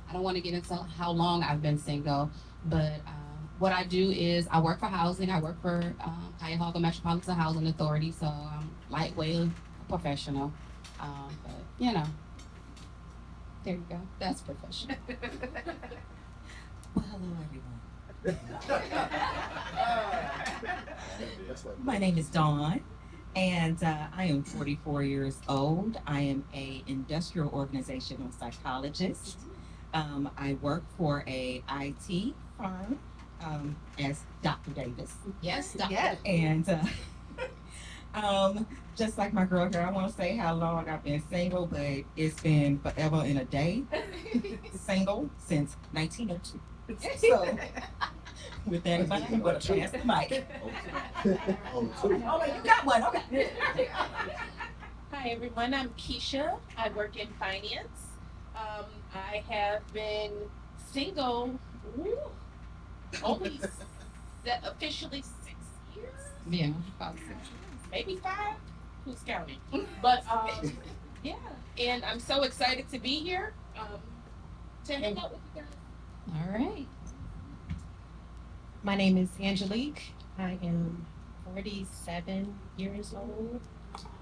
I don't want to get into how long I've been single, but what I do is I work for housing. I work for Cuyahoga Metropolitan Housing Authority, so I'm lightweight professional. But there you go. That's professional. Well, hello, everyone. My name is Dawn, and I am 44 years old. I am a industrial organizational psychologist. I work for a IT firm as Dr. Davis. Yes, Dr. Yes. And just like my girl here, I want to say how long I've been single, but it's been forever and a day. Single since 1902. So, with that in mind, I'm going to pass the mic. Oh, you got one. Okay. Hi everyone, I'm Keisha. I work in finance. I have been single only officially 6 years, Yeah, about 6. maybe 5. Who's counting? But yeah, and I'm so excited to be here to hang out with you guys. All right. My name is Angelique. I am 47 years old.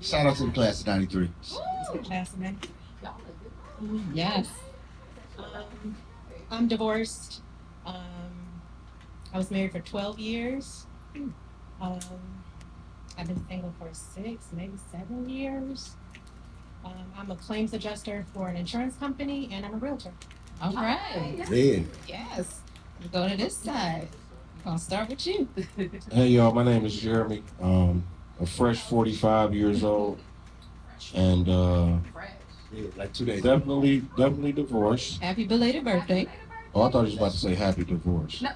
Shout out to the class of '93. Classmate. Yes. I'm divorced. I was married for 12 years. I've been single for 6, maybe 7 years. I'm a claims adjuster for an insurance company, and I'm a realtor. All right. Yeah. Yes. We'll go to this side. I'm gonna start with you. Hey y'all, my name is Jeremy. A fresh 45 years old, and Yeah, like 2 days. definitely divorced. Happy belated birthday. Oh, I thought you was about to say happy divorce. No.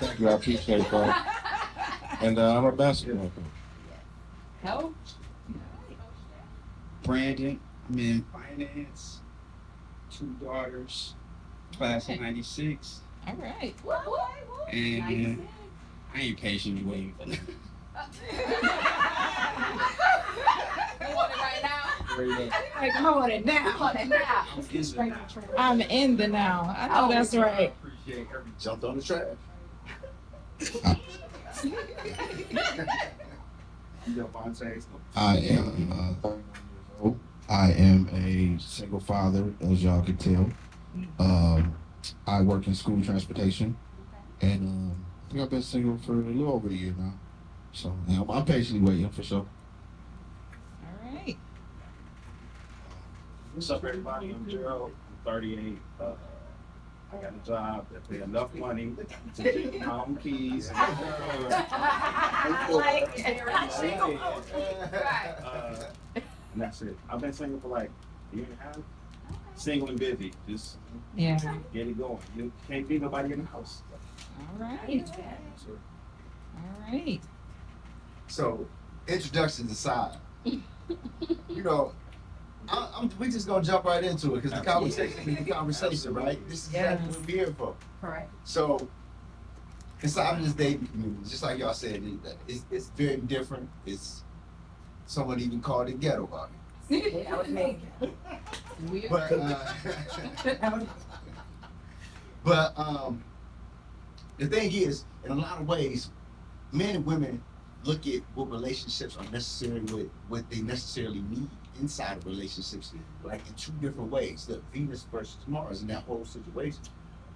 Thank you, I appreciate that. And I'm a basketball coach. No. Brandon, I'm in finance, 2 daughters, class of 96, All right. and I ain't patiently waiting for them. You want it right now? Like, I want it now. Want it now? I'm in the now. I know that's right. Appreciate every jumped on the trash. I am 31 years old. I am a single father, as y'all can tell. I work in school transportation, and I think I've been single for a little over a year now. So yeah, I'm patiently waiting for sure. All right. What's up, everybody? I'm Gerald. I'm 38. I got a job that pay enough money to get my own keys. And that's it. I've been single for like a year and a half. Single and busy. Just Yeah. get it going. You can't be nobody in the house. All right. All right. So, introductions aside, we just gonna jump right into it because the conversation is the conversation, right? This is exactly what we're here for. Correct. So, inside of this dating community, just like y'all said, it's very different. It's someone even called it ghetto out here. That was me. But the thing is, in a lot of ways, men and women look at what relationships are necessary with what they necessarily need inside of relationships, like in 2 different ways, the Venus versus Mars in that whole situation.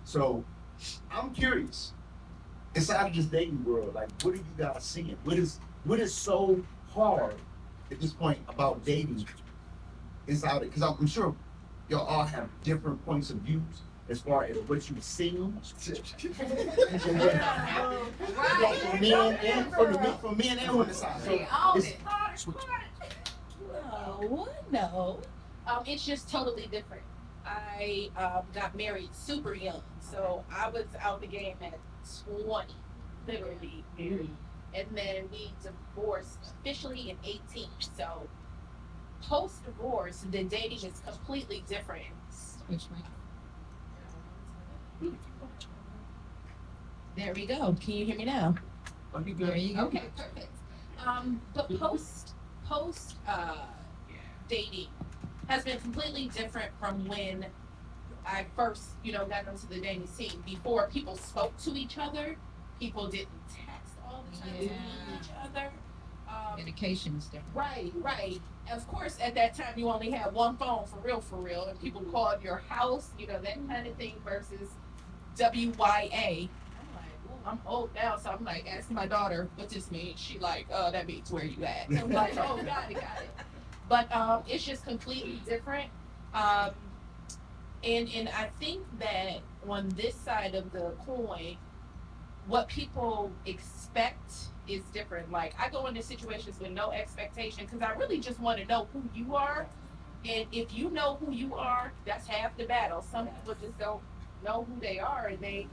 So I'm curious, inside of this dating world, like what are you guys seeing? What is so hard at this point about dating inside it? Because I'm sure y'all all have different points of views as far as what you've seen. From men and women's side. So No. It's just totally different. I got married super young, so I was out the game at 20, literally. And then we divorced officially in 18. So post-divorce, the dating is completely different. Which way? There we go. Can you hear me now? There you go. Okay, perfect. But post dating has been completely different from when I first, got into the dating scene, before people spoke to each other, people didn't text all the time to meet each other. Communication is different. Right. Of course, at that time, you only had one phone for real, and people called your house, that kind of thing versus WYA. I'm like, ooh, I'm old now, so I'm like asking my daughter, what this means? She like, that means where you at. I'm like, oh, got it. But it's just completely different. And I think that on this side of the coin, what people expect is different. Like, I go into situations with no expectation because I really just want to know who you are. And if you know who you are, that's half the battle. Some people just don't know who they are, and they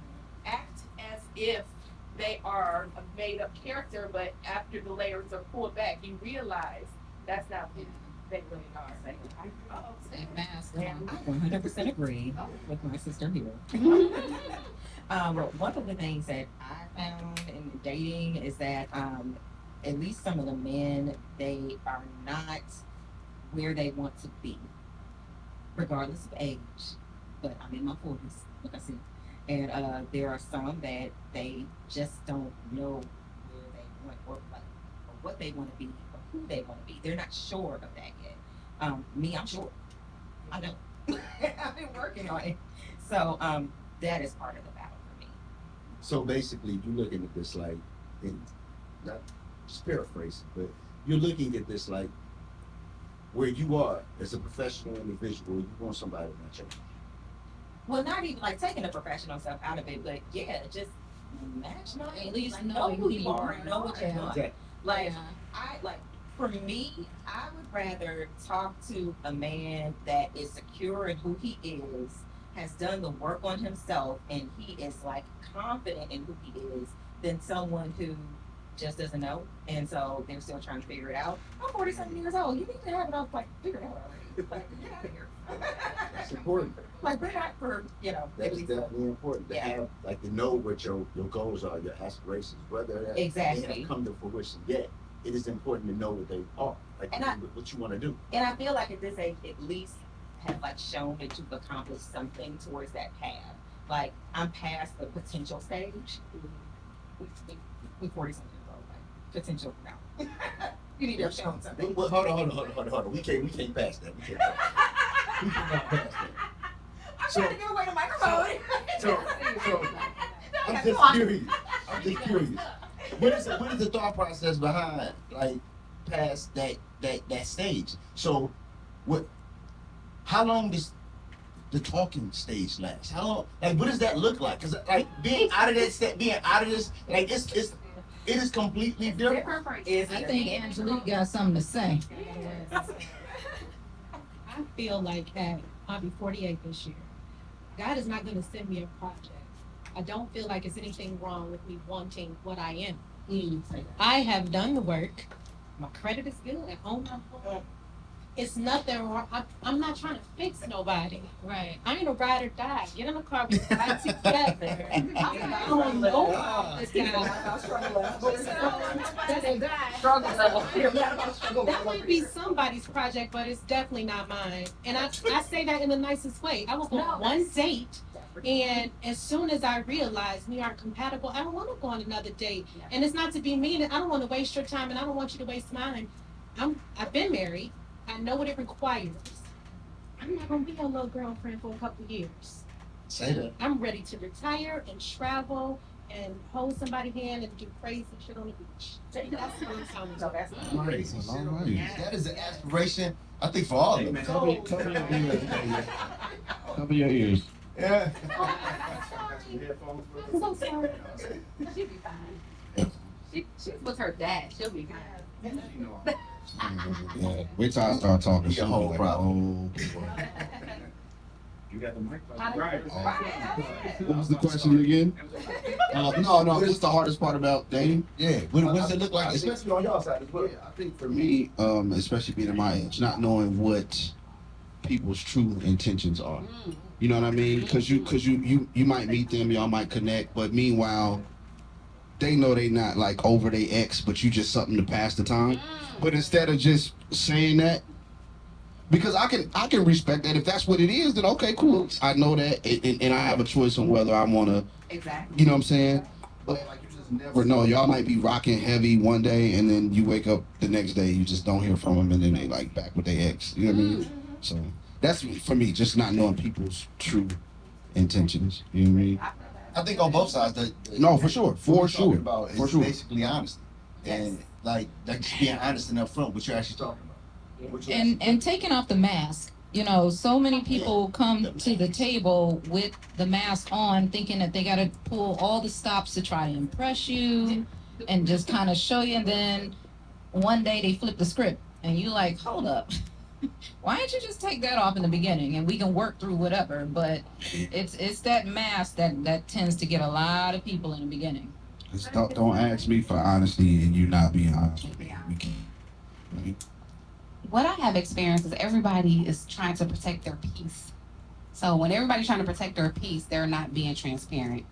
act as if they are a made up character, but after the layers are pulled back, you realize that's not who they really are. That mask. I 100% agree with my sister here. One of the things that I found in dating is that at least some of the men, they are not where they want to be, regardless of age. But I'm in my 40s, like I said. And there are some that they just don't know where they want or what they want to be or who they want to be. They're not sure of that yet. Me, I'm sure. I know. I've been working on it. So that is part of the battle for me. So basically, you're looking at this like, and not just paraphrasing, but you're looking at this like where you are as a professional individual. You want somebody to match up. Well, not even like taking the professional stuff out of it, but yeah, just match up. At least like, know who who you you are, are. know what you Yeah. want. Exactly. Like for me, I would rather talk to a man that is secure in who he is, has done the work on himself, and he is like confident in who he is, than someone who just doesn't know, and so they're still trying to figure it out. I'm 47 years old. You need to have it all like figured out already. Like, get out of here. That's important. Like, we're not for That at is least definitely important to Yeah. have, like, to know what your goals are, your aspirations, whether they Exactly. have come to fruition yet. It is important to know what they are, like And what you want to do. And I feel like at this age, at least have like shown that you've accomplished something towards that path. Like, I'm past the potential stage. We 40 something years old, like potential now. You need to have shown something. Well, hold on. We can't pass that. We cannot pass that. I'm So- trying to give away the microphone. So I'm just curious. What is the thought process behind like past that stage? So how long does the talking stage last? How long, like, what does that look like? Because like being out of this, like it is completely different. I think Angelique got something to say. I feel like I'll be 48 this year. God is not going to send me a project. I don't feel like it's anything wrong with me wanting what I am. I have done the work. My credit is good. I own my home. It's nothing wrong. I'm not trying to fix nobody. Right. I ain't a ride or die. Get in the car, we ride together. I don't know about this That might be somebody's project, but it's definitely not mine. And I say that in the nicest way. I was on one date, and as soon as I realized we aren't compatible, I don't want to go on another date. And it's not to be mean. I don't want to waste your time, and I don't want you to waste mine. I've been married. I know what it requires. I'm not gonna be your little girlfriend for a couple years. Say that. I'm ready to retire and travel and hold somebody's hand and do crazy shit on the beach. That's what I'm talking about. Crazy. All right. That is an aspiration, I think, for all of us. Cover your ears. Yeah. I'm so sorry. She'll be fine. She's with her dad. She'll be fine. Yeah. Wait till I start talking. Be a whole problem. You got the mic. Right. What was the question again? No. What's the hardest part about dating? Yeah. What does it look like, especially on your side as well? I think for me, especially being at my age, not knowing what people's true intentions are. You know what I mean? Because you might meet them, y'all might connect, but meanwhile, they know they not like over their ex, but you just something to pass the time. But instead of just saying that, because I can respect that. If that's what it is, then okay, cool. I know that, and I have a choice on whether I want to. Exactly. You know what I'm saying? But like, you just never know. Y'all might be rocking heavy one day, and then you wake up the next day, you just don't hear from them, and then they like back with their ex. You know what I mean? So that's for me, just not knowing people's true intentions. You know what I mean? I think on both sides, No, for sure, what for we're talking sure, about for is sure. basically honesty, and like just being honest and upfront what you're actually talking about. What you're And taking off the mask. You know, so many people come to the table with the mask on, thinking that they got to pull all the stops to try to impress you, and just kind of show you. And then one day they flip the script, and you like, hold up. Why don't you just take that off in the beginning, and we can work through whatever? But it's that mask that tends to get a lot of people in the beginning. Just don't ask me for honesty and you not being honest with me. We can't. What I have experienced is everybody is trying to protect their peace. So when everybody's trying to protect their peace, they're not being transparent.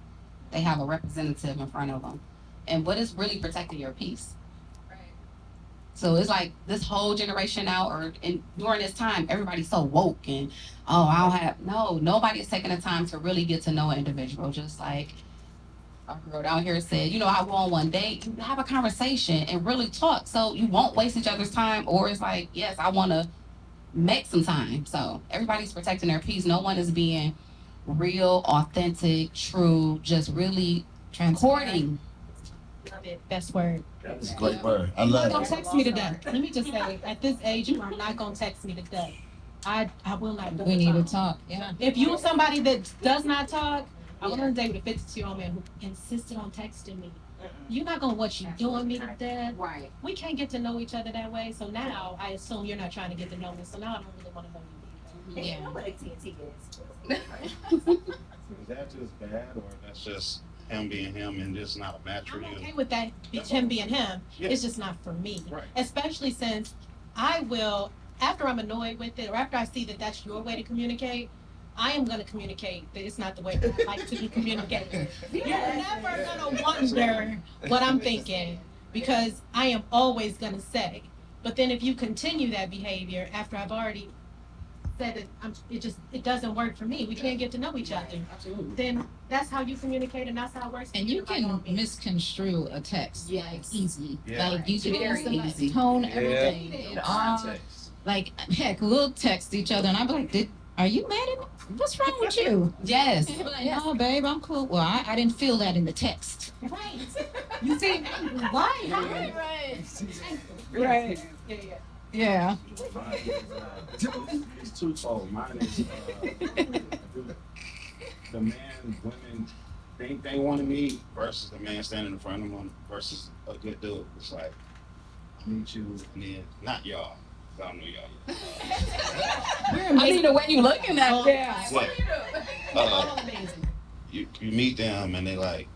They have a representative in front of them. And what is really protecting your peace? So it's like this whole generation now, during this time, everybody's so woke and nobody is taking the time to really get to know an individual. Just like our girl down here said, I'll go on one date, have a conversation and really talk, so you won't waste each other's time. Or it's like, yes, I want to make some time. So everybody's protecting their peace. No one is being real, authentic, true, just really courting. Love it. Best word. That's a great word. I You're love not gonna it. text me to death. Let me just say, at this age, you are not gonna text me to death. I will not do We it. need to talk. Yeah. If you're somebody that does not talk, I went on a date with a 52-year-old man who insisted on texting me. You're not gonna what you doing me to death. Right. We can't get to know each other that way. So now I assume you're not trying to get to know me. So now I don't really want to know you either. Yeah. Is that just bad, or that's just him being him and just not a match for I'm you? okay with that, him being him. Yeah. It's just not for me. Right. Especially since I will, after I'm annoyed with it, or after I see that that's your way to communicate, I am going to communicate that it's not the way that I like to be communicated. You're never going to wonder what I'm thinking, because I am always going to say. But then if you continue that behavior after I've already said that it doesn't work for me, we can't get to know each other, then that's how you communicate and that's how it works. And you by can all means. misconstrue a text like Yes. easily. Yeah. Like you can Very easily easy. tone Yeah. everything. It all Context. like heck, we'll text each other and I'll be like, are you mad at me? What's wrong with you? Yes. And he'll be like, no, babe, I'm cool. Well, I didn't feel that in the text. Right. You see, why? Right. Yeah, yeah. Yeah. Mine is, it's twofold. Mine is the man women think they want to meet versus the man standing in front of them versus a good dude. It's like, I meet you, and then not y'all. I don't know y'all yet. I mean, the way you looking at it. Uh, you meet them and they like,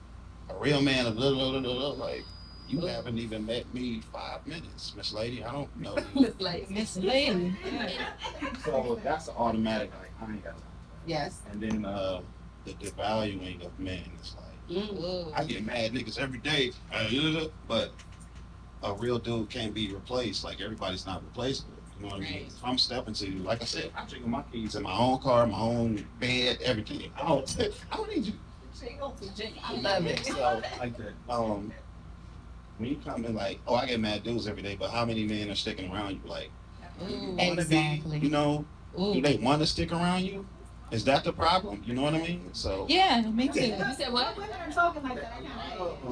a real man, like, you haven't even met me 5 minutes, Miss Lady. I don't know you. Miss Lady. So that's an automatic, like, I ain't got time. Yes. And then the devaluing of men is like, Mm. I get mad niggas every day, but a real dude can't be replaced. Like, everybody's not replaceable. You know what I mean? Right. If I'm stepping to you, like I said, I'm taking my keys in my own car, my own bed, everything. I don't need you. I love it. So like that. When you come in like, oh, I get mad dudes every day, but how many men are sticking around you? Like, Exactly. you know, do they want to stick around you? Is that the problem? You know what I mean? So. Yeah, me too. You said what? Women are talking like that.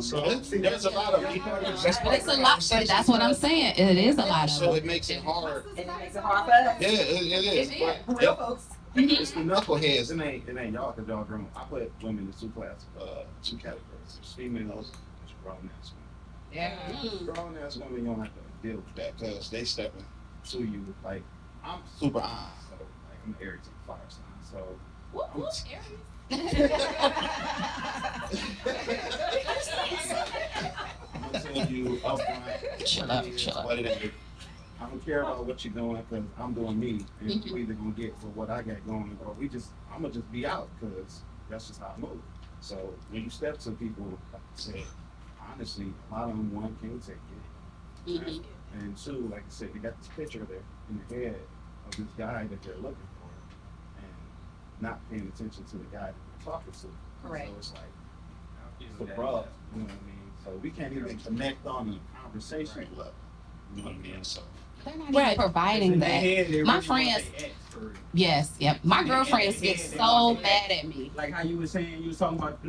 So there's a lot of people. But it's a lot. But that's what I'm saying. It is a lot of So it. it makes it hard. And it makes it hard for us. Yeah, it is. But Real folks. it's the knuckleheads. It ain't y'all because y'all grown. I put women in two categories. There's females, there's grown ass women. Yeah. Grown ass women, you don't have to deal with that because they stepping to you. Like, I'm super honest, so like I'm Aries and fire sign, so. I'm gonna tell you upfront. Chill out, chill out. What it is. I don't care about what you're doing because I'm doing me, and you either gonna get for what I got going, or I'm gonna just be out because that's just how I move. So when you step to people, like I said, honestly, a lot of them, one, can't take it, Mhm. and two, like I said, they got this picture there in their head, of this guy that they're looking for, and not paying attention to the guy that they're talking to. Correct. So it's like it's a rub, you know what I mean? So we can't even connect on a conversation level. You know what I mean? So They're not even providing that. My friends, yes, yep. My girlfriends get so mad at me. Like how you were saying, you was talking about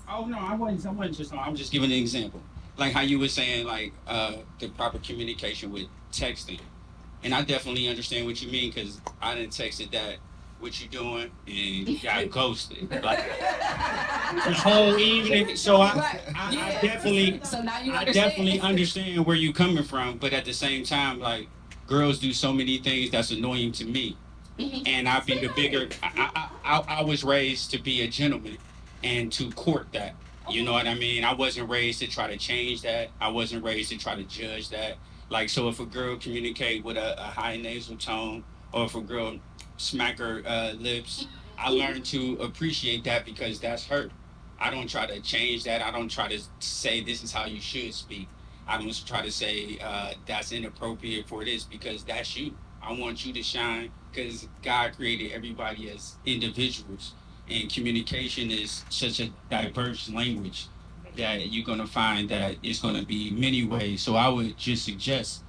oh no, I wasn't just. I'm just giving an example. Like how you were saying, like the proper communication with texting, and I definitely understand what you mean because I didn't texted that what you doing and got ghosted like this whole evening. So I definitely, So now you I understand. definitely understand where you coming from, but at the same time, like girls do so many things that's annoying to me, and I be the bigger. I was raised to be a gentleman and to court that. You know what I mean? I wasn't raised to try to change that. I wasn't raised to try to judge that. Like, so if a girl communicate with a high nasal tone, or if a girl smack her lips, I learned to appreciate that because that's her. I don't try to change that. I don't try to say this is how you should speak. I don't try to say that's inappropriate for this because that's you. I want you to shine because God created everybody as individuals. And communication is such a diverse language that you're going to find that it's going to be many ways. So I would just suggest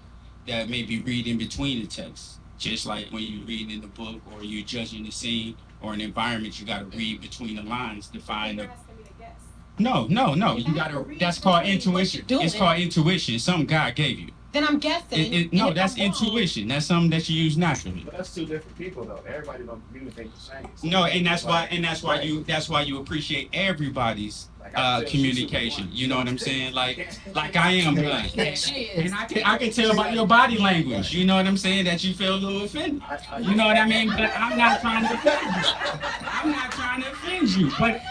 that maybe read in between the text. Just like when you're reading in the book or you're judging the scene or an environment, you got to read between the lines to find the. No. You got to. That's called intuition. It's called intuition. Something God gave you. Then I'm guessing. No, that's intuition. That's something that you use naturally. But that's two different people though. Everybody don't communicate the same. No, and that's why you appreciate everybody's communication. You know what I'm saying? Like I am black. And I can tell by your body language, you know what I'm saying, that you feel a little offended. You know what I mean? But I'm not trying to offend you. I'm not trying to offend you. But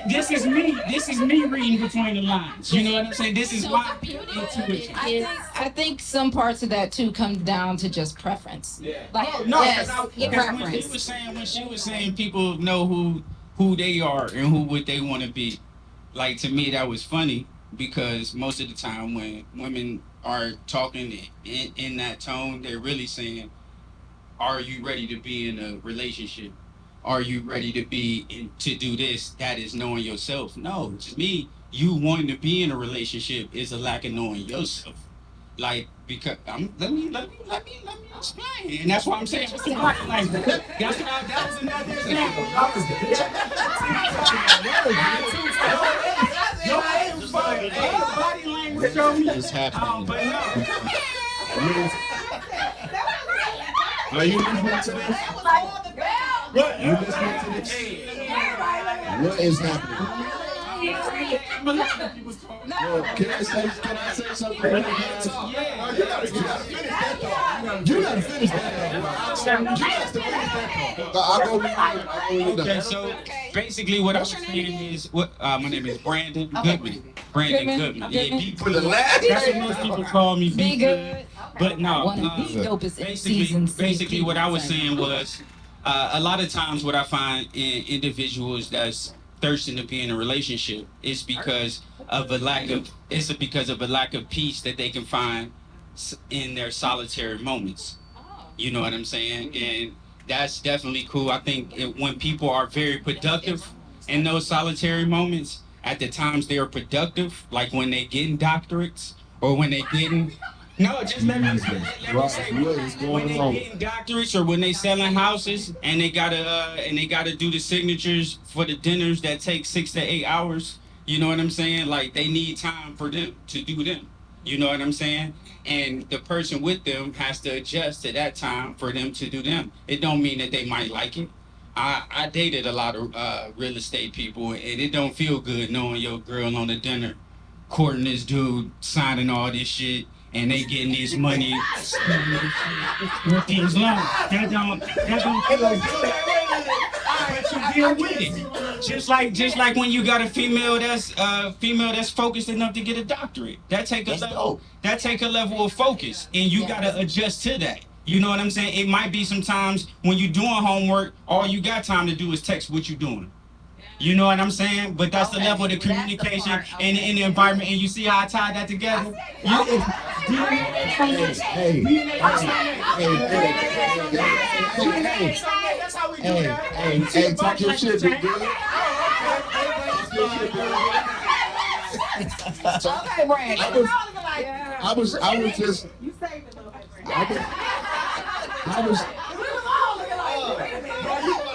this is me. This is me reading between the lines. You know what I'm saying? This is my intuition. I think some parts of that too come down to just preference. Yeah. Like, No, yes, because when she was saying people know who they are and what they want to be. Like, to me, that was funny because most of the time when women are talking in that tone, they're really saying, are you ready to be in a relationship? Are you ready to to do this? That is knowing yourself. No, to me, you wanting to be in a relationship is a lack of knowing yourself. Like, because let me explain, and that's why I'm saying it's the body language. That was another example. Body language showed me. It's happening. But no. Are you listening to this? What? You listening to this? What is happening? Yo, can I say something? No, you gotta finish that thought. You gotta finish that thought. I'll go with you. Okay, so basically what I was saying is, my name is Brandon Goodman. Brandon Goodman. Yeah, be For the last that's what most people call me. be good. But no, One of the dopest MCs in basically what I was saying was, a lot of times what I find in individuals that's thirsting to be in a relationship is because of a lack of peace that they can find in their solitary moments. You know what I'm saying? And that's definitely cool. I think when people are very productive in those solitary moments, at the times they are productive, like when they getting doctorates or when they getting just let me say, when they getting doctorates or when they selling houses and they gotta do the signatures for the dinners that take 6 to 8 hours. You know what I'm saying? Like, they need time for them to do them. You know what I'm saying? And the person with them has to adjust to that time for them to do them. It don't mean that they might like it. I dated a lot of real estate people, and it don't feel good knowing your girl on the dinner courting this dude, signing all this shit, and they getting this money with these loans. That don't feel good. But you deal with it. Just like when you got a female that's focused enough to get a doctorate. That take a level of focus, and you gotta adjust to that. You know what I'm saying? It might be sometimes when you're doing homework, all you got time to do is text what you're doing. You know what I'm saying? But that's the level of the communication and in the environment, and you see how I tied that together? That's how we do that. Hey, talk your shit, big girl. Okay, Brad. I was just, You saved it though. I was,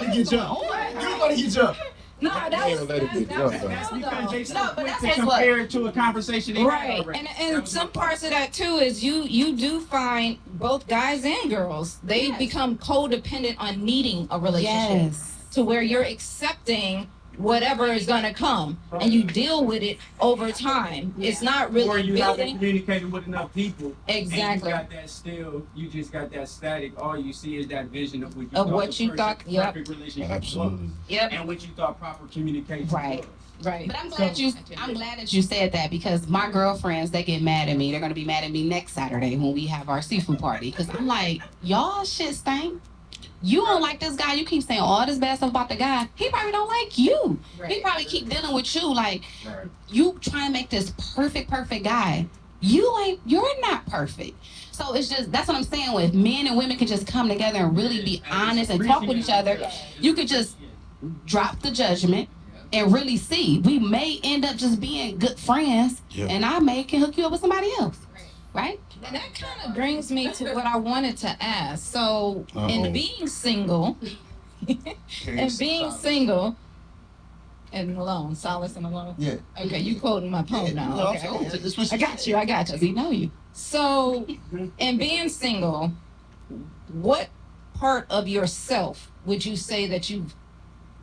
You get jumped. You about to get jumped. No, that was let it get that was jumped, That's cool, because though. they so No, but quick that's to what's compare it to a conversation they had Right, already. and some parts of that too is you do find both guys and girls they become codependent on needing a relationship to where you're accepting whatever is gonna come and you deal with it over time. It's not Or really you haven't building. communicated with enough people. Exactly. And you just got that static. All you see is that vision of what you Of thought what the you perfect- thought, yep. perfect relationship absolutely. was, Yep. and what you thought proper communication Right. was. Right. But I'm glad that you said that because my girlfriends, they get mad at me. They're gonna be mad at me next Saturday when we have our seafood party. Cause I'm like, y'all shit stink. You don't like this guy. You keep saying all this bad stuff about the guy. He probably don't like you. He probably keep dealing with you. Like Right. you trying to make this perfect guy. You're not perfect. So it's just that's what I'm saying with men and women can just come together and really be honest and talk with each other. You could just drop the judgment and really see. We may end up just being good friends, Yeah. and I may can hook you up with somebody else, right? And that kind of brings me to what I wanted to ask. So, in being single, and alone, solace and alone. Yeah. Okay, you quoting my poem now. No, Okay, I'm saying, it's what I got you. Cause he know you. so in being single, what part of yourself would you say that you've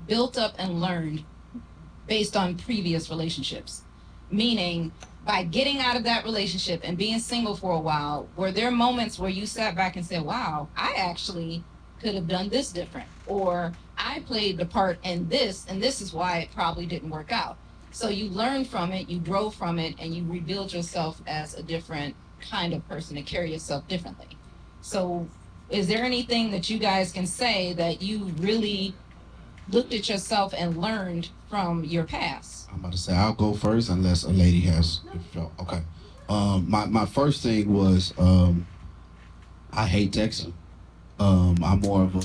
built up and learned based on previous relationships? Meaning, by getting out of that relationship and being single for a while, were there moments where you sat back and said, wow, I actually could have done this different, or I played the part in this, and this is why it probably didn't work out. So you learned from it, you grow from it, and you rebuild yourself as a different kind of person to carry yourself differently. So is there anything that you guys can say that you really looked at yourself and learned from your past? I'm about to say I'll go first unless a lady has. Okay. My first thing was I hate texting. I'm more of a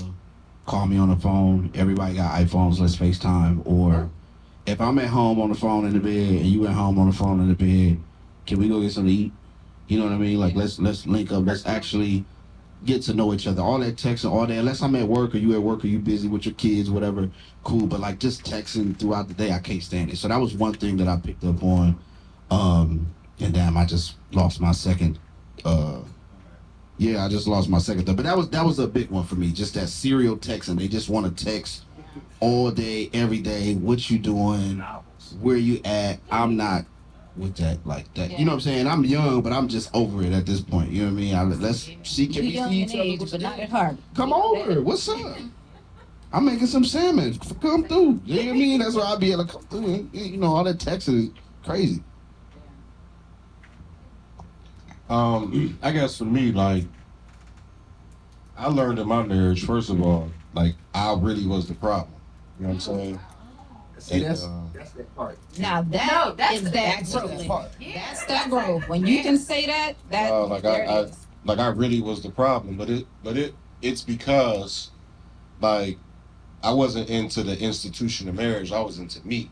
call me on the phone. Everybody got iPhones. Let's FaceTime. Or if I'm at home on the phone in the bed and you at home on the phone in the bed, can we go get something to eat? You know what I mean? Like let's link up. Let's actually get to know each other. All that texting all day, unless I'm at work or you at work or you busy with your kids, whatever, cool. But like just texting throughout the day, I can't stand it. So that was one thing that I picked up on. And damn, I just lost my second. I just lost my second thought. But that was a big one for me. Just that serial texting. They just want to text all day, every day. What you doing? Where you at? I'm not with that like that. You know what I'm saying? I'm young, but I'm just over it at this point. You know what I mean? Let's see. Can You're we young see in each other? age, but not at heart. Come over. What's up? I'm making some salmon. Come through. You know what I mean? That's where I'll be able to come through. And, you know, all that texting is crazy. I guess for me, like, I learned in my marriage, first of all, like, I really was the problem. You know what I'm saying? See, that's And, that part. Now that is that That's growth. that part. That's that growth. When you can say that, like there it is. I really was the problem, but it's because, like, I wasn't into the institution of marriage. I was into me.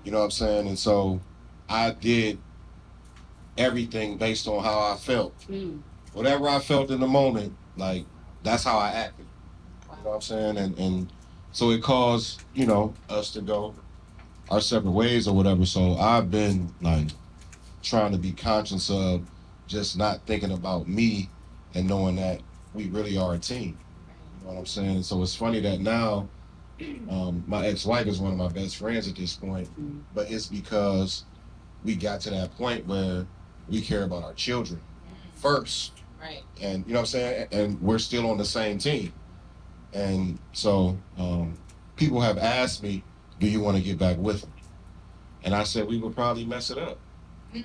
You know what I'm saying? And so I did everything based on how I felt. Whatever I felt in the moment, like, that's how I acted. You know what I'm saying? And so it caused, you know, us to go our separate ways or whatever. So I've been, like, trying to be conscious of just not thinking about me and knowing that we really are a team. You know what I'm saying? So it's funny that now my ex-wife is one of my best friends at this point, but it's because we got to that point where we care about our children first. Right. And you know what I'm saying? And we're still on the same team. And so people have asked me, do you want to get back with them? And I said we would probably mess it up. You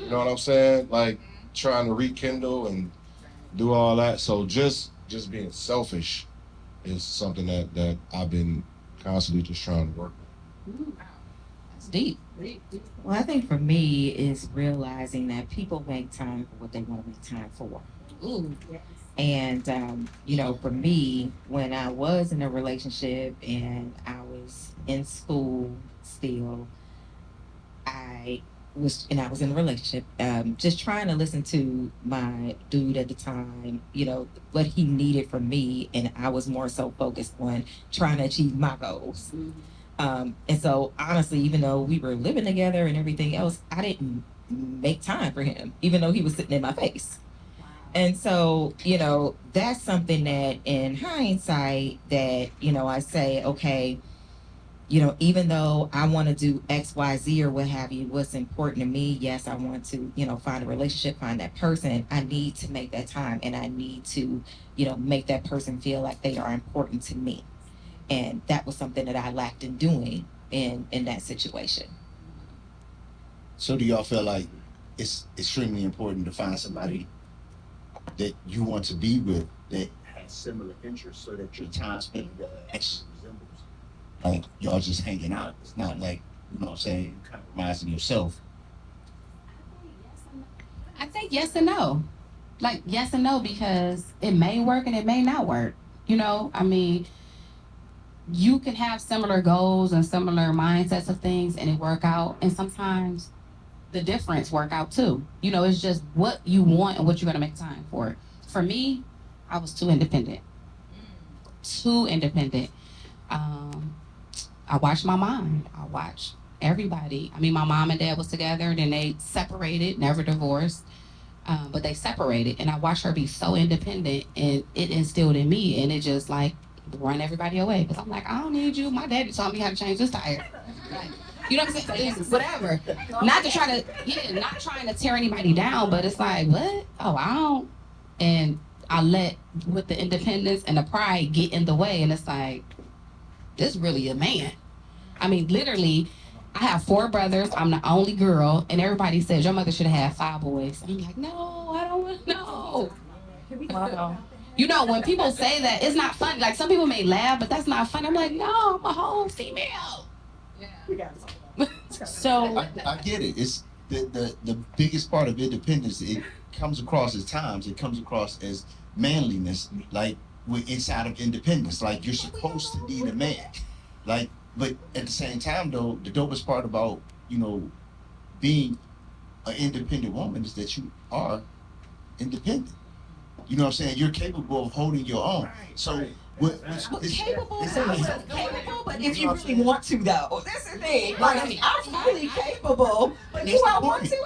know what I'm saying? Like trying to rekindle and do all that. So just being selfish is something that I've been constantly just trying to work with. It's deep. Well, I think for me is realizing that people make time for what they want to make time for. Ooh. And, for me, when I was in a relationship and I was in school still, I I was in a relationship, just trying to listen to my dude at the time, what he needed from me. And I was more so focused on trying to achieve my goals. And so honestly, even though we were living together and everything else, I didn't make time for him, even though he was sitting in my face. And so, that's something that in hindsight that, I say, okay, even though I want to do X, Y, Z or what have you, what's important to me, yes, I want to, find a relationship, find that person. I need to make that time and I need to, make that person feel like they are important to me. And that was something that I lacked in doing in that situation. So do y'all feel like it's extremely important to find somebody that you want to be with that has similar interests so that your time spent together actually resembles like y'all just hanging out? It's not like, saying, compromising yourself. I think yes and no. Like yes and no, because it may work and it may not work. You can have similar goals and similar mindsets of things and it work out. And sometimes the difference work out too. It's just what you want and what you're going to make time for. For me, I was too independent. I watched my mom. I watched everybody. My mom and dad was together, then they separated, never divorced. But they separated and I watched her be so independent and it instilled in me and it just like run everybody away. Because I'm like, I don't need you. My daddy taught me how to change this tire. Like, you know what I'm saying? It's whatever. Not trying to tear anybody down, but it's like, what? Oh, I don't. And I let with the independence and the pride get in the way. And it's like, this really a man. Literally, I have 4 brothers. I'm the only girl. And everybody says, your mother should have had 5 boys. I'm like, no, I don't want to know. When people say that, it's not funny. Like, some people may laugh, but that's not funny. I'm like, no, I'm a whole female. So I get it. It's the biggest part of independence. It comes across as times. It comes across as manliness. Like we're inside of independence. Like you're supposed to be the man. Like, but at the same time, though, the dopest part about being an independent woman is that you are independent. You know what I'm saying? You're capable of holding your own. So. Capable, but if you really want to, though, that's the thing. Like, I'm fully capable, but do I want to?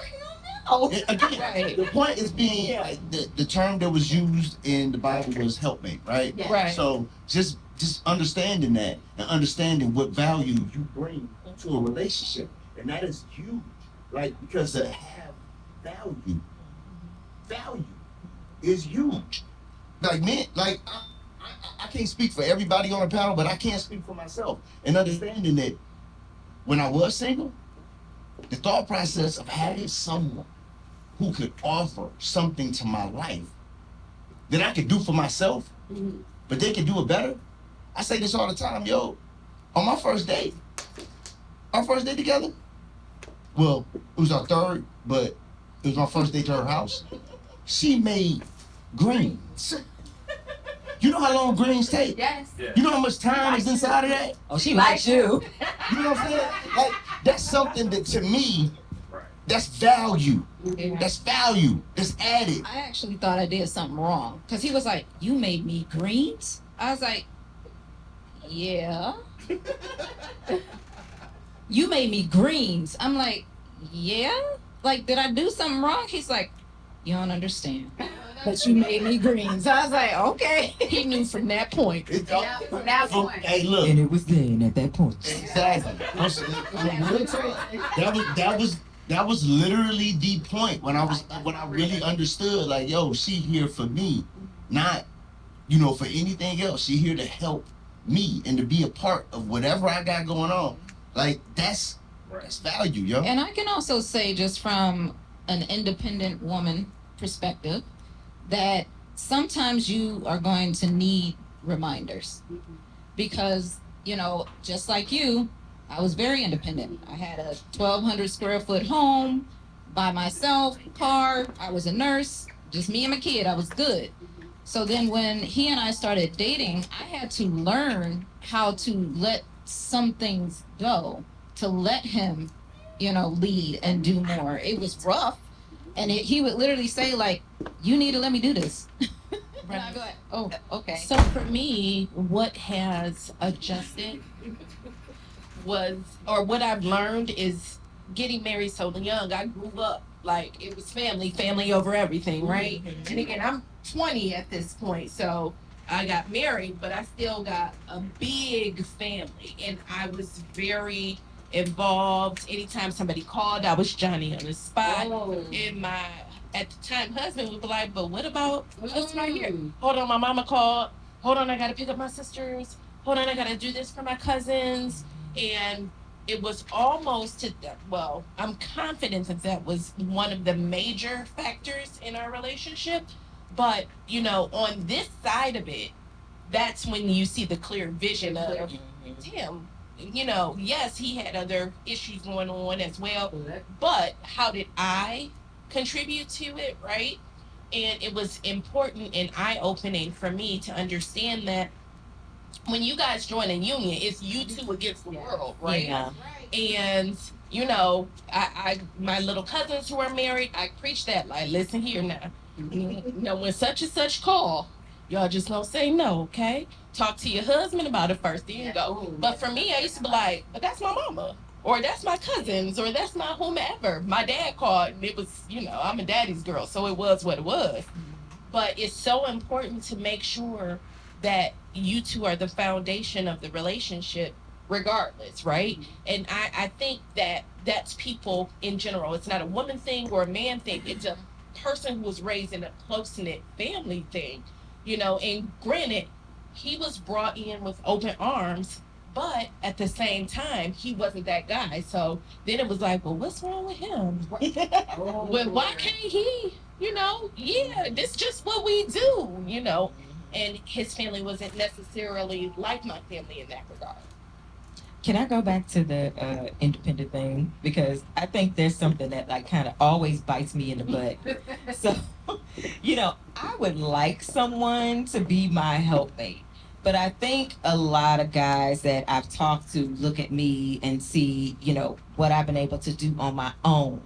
Hell no. Again, the point is being like, the term that was used in the Bible was helpmate, right? Yeah. Right. So just understanding that and understanding what value you bring to a relationship, and that is huge. Like, because to have value is huge. Like men, like. I can't speak for everybody on the panel, but I can speak for myself. And understanding that when I was single, the thought process of having someone who could offer something to my life that I could do for myself, but they could do it better. I say this all the time, yo. On our first date together, well, it was our third, but it was my first date to her house. She made greens. You know how long greens take? Yes. You know how much time is inside of that? Oh, she likes you. You know what I'm saying? Like, that's something that to me, that's value. That's value. That's added. I actually thought I did something wrong because he was like, you made me greens? I was like, yeah. You made me greens. I'm like, yeah? Like, did I do something wrong? He's like, you don't understand. But you made me greens. I was like, okay. He knew from that point. From that point. Hey, look. And it was then at that point. Exactly. That was literally the point when I really understood, like, yo, she here for me, not, for anything else. She here to help me and to be a part of whatever I got going on. Like, that's value, yo. And I can also say, just from an independent woman perspective, that sometimes you are going to need reminders because, just like you, I was very independent. I had a 1,200 square foot home by myself, car. I was a nurse, just me and my kid. I was good. So then when he and I started dating, I had to learn how to let some things go, to let him, lead and do more. It was rough. And he would literally say, like, you need to let me do this. And I'd be like, oh, okay. So for me, what has adjusted was, or what I've learned is getting married so young. I grew up like it was family over everything, right? And again, I'm 20 at this point, so I got married, but I still got a big family, and I was very involved. Anytime somebody called, I was Johnny on the spot. And my at the time husband would be like, "But what about us right here? Hold on, my mama called. Hold on, I gotta pick up my sisters. Hold on, I gotta do this for my cousins." And it was almost to that. Well, I'm confident that was one of the major factors in our relationship. But on this side of it, that's when you see the clear vision of him. Yes, he had other issues going on as well, but how did I contribute to it, right? And it was important and eye-opening for me to understand that when you guys join a union, it's you two against the world, right? Yeah. And I my little cousins who are married, I preach that, like, listen here now. When such and such call, y'all just gonna say no, okay? Talk to your husband about it first, then go. But for me, I used to be like, but that's my mama, or that's my cousins, or that's my whomever. My dad called, and it was, I'm a daddy's girl, so it was what it was. But it's so important to make sure that you two are the foundation of the relationship, regardless, right? And I think that that's people in general. It's not a woman thing or a man thing. It's a person who was raised in a close-knit family thing, and granted, he was brought in with open arms, but at the same time, he wasn't that guy. So then it was like, well, what's wrong with him? Well, why can't he? Yeah, this just what we do, and his family wasn't necessarily like my family in that regard. Can I go back to the independent thing? Because I think there's something that like kind of always bites me in the butt. So, I would like someone to be my helpmate. But I think a lot of guys that I've talked to look at me and see, what I've been able to do on my own.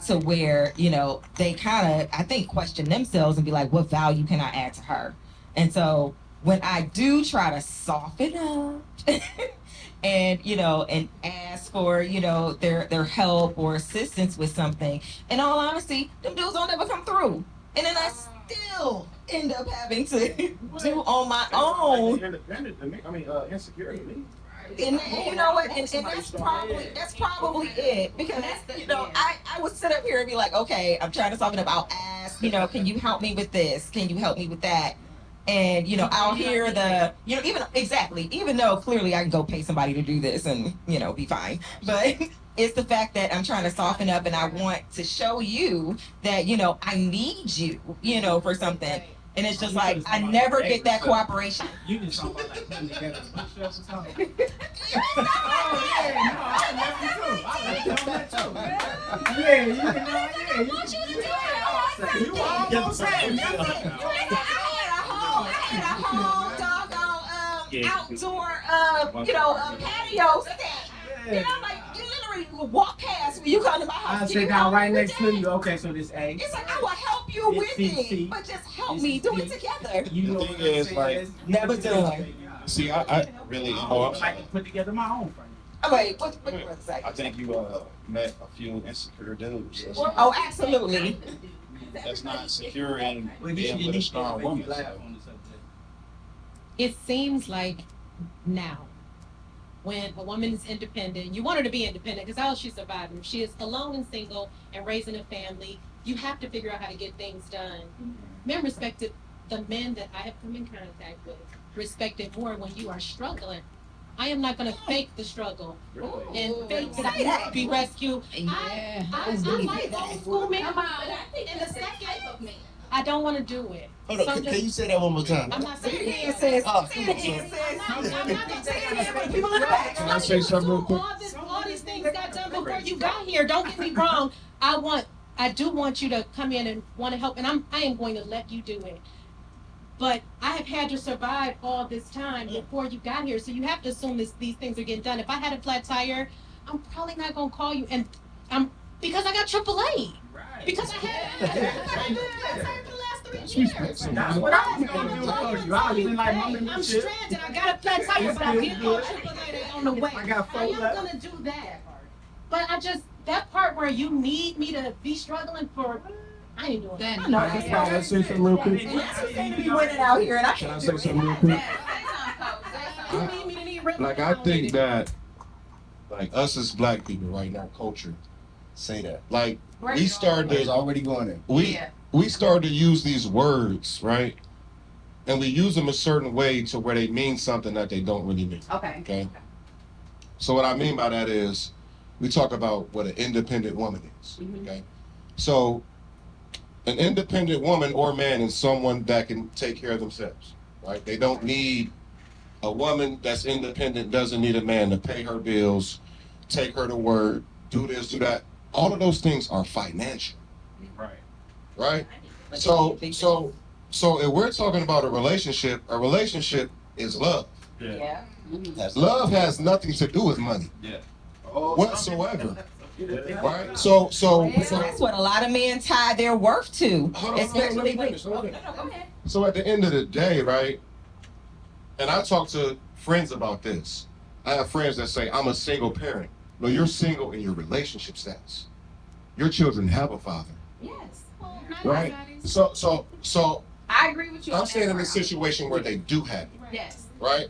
To where, they kind of, I think, question themselves and be like, what value can I add to her? And so when I do try to soften up and and ask for their help or assistance with something, in all honesty, them dudes don't ever come through, and then I still end up having to do on my own. Insecure to me. And you know what? And that's probably it, because I would sit up here and be like, okay, I'm trying to soften up. I'll ask, can you help me with this? Can you help me with that? And I'll hear the even though clearly I can go pay somebody to do this and be fine, but it's the fact that I'm trying to soften up and I want to show you that I need you for something. And it's just like, I never get that cooperation. You just talk about like putting together bookshelves or something. Outdoor, patio set. Like, you literally walk past when you come to my house. I'll sit down right next to you. Okay, so this A. It's like, I will help you with it, but just help me do it together. You know The thing is, like, Never done. See, I really, I like to put together my own frame. Wait, what you want to say? I think you met a few insecure dudes. Oh, absolutely. That's not secure in being with a strong woman. So. It seems like now, when a woman is independent, you want her to be independent because how is she surviving? If she is alone and single and raising a family, you have to figure out how to get things done. Men respected the men that I have come in contact with, respected more when you are struggling. I am not going to fake the struggle and fake that I have to be rescued. Yeah. I like old school men, but I think in the second, I don't want to do it. Hold on, So I'm can just- you say that one more time? I'm not saying Say it again, sis. Oh. Say it again, sis. I'm not saying People in the back. I say something real quick? All these things got done before you got here. Don't get me wrong. I do want you to come in and want to help, and I am going to let you do it. But I have had to survive all this time before you got here, so you have to assume these things are getting done. If I had a flat tire, I'm probably not gonna call you, and because I got AAA. Right. Because I had a flat tire for the last 3 years. That's what I was gonna do for you. I was been like, I'm stranded. I got a flat tire, but I'm getting on AAA on the way. I got I 4 am left. gonna do that. But that part where you need me to be struggling for, I ain't doing that. Then I know. Can I say something real quick? And that's the thing to be winning out here, and I Can I can't say do something it. real quick? You need me to need rhythm. Like, I think that, like, us as black people right now, culture, Say that. like, we started There's to, already going there. we started to use these words, right? And we use them a certain way to where they mean something that they don't really mean. okay. Okay. So what I mean by that is, we talk about what an independent woman is. Okay. So, an independent woman or man is someone that can take care of themselves, right? They don't need a woman that's independent. Doesn't need a man to pay her bills, take her to work, do this, do that. All of those things are financial, Right. right? So if we're talking about a relationship is love. Yeah. Love has nothing to do with money Yeah. whatsoever, right? So That's what a lot of men tie their worth to, hold on, especially let me finish. go ahead. So at the end of the day, right? And I talk to friends about this. I have friends that say, I'm a single parent. No, you're single in your relationship status. Your children have a father, Yes. right? So I agree with you. I'm on saying that in a part. situation where they do have it, Yes. right?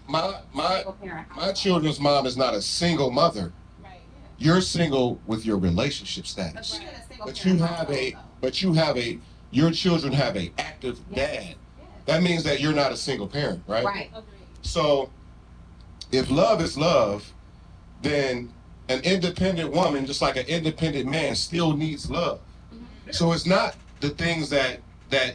My Single parent. children's mom is not a single mother. Right. You're single with your relationship But status. you're in a single But you parent have household, your children have a active dad. That means that you're not a single parent, though. right? Right. So if love is love, then an independent woman, just like an independent man, still needs love. So it's not the things that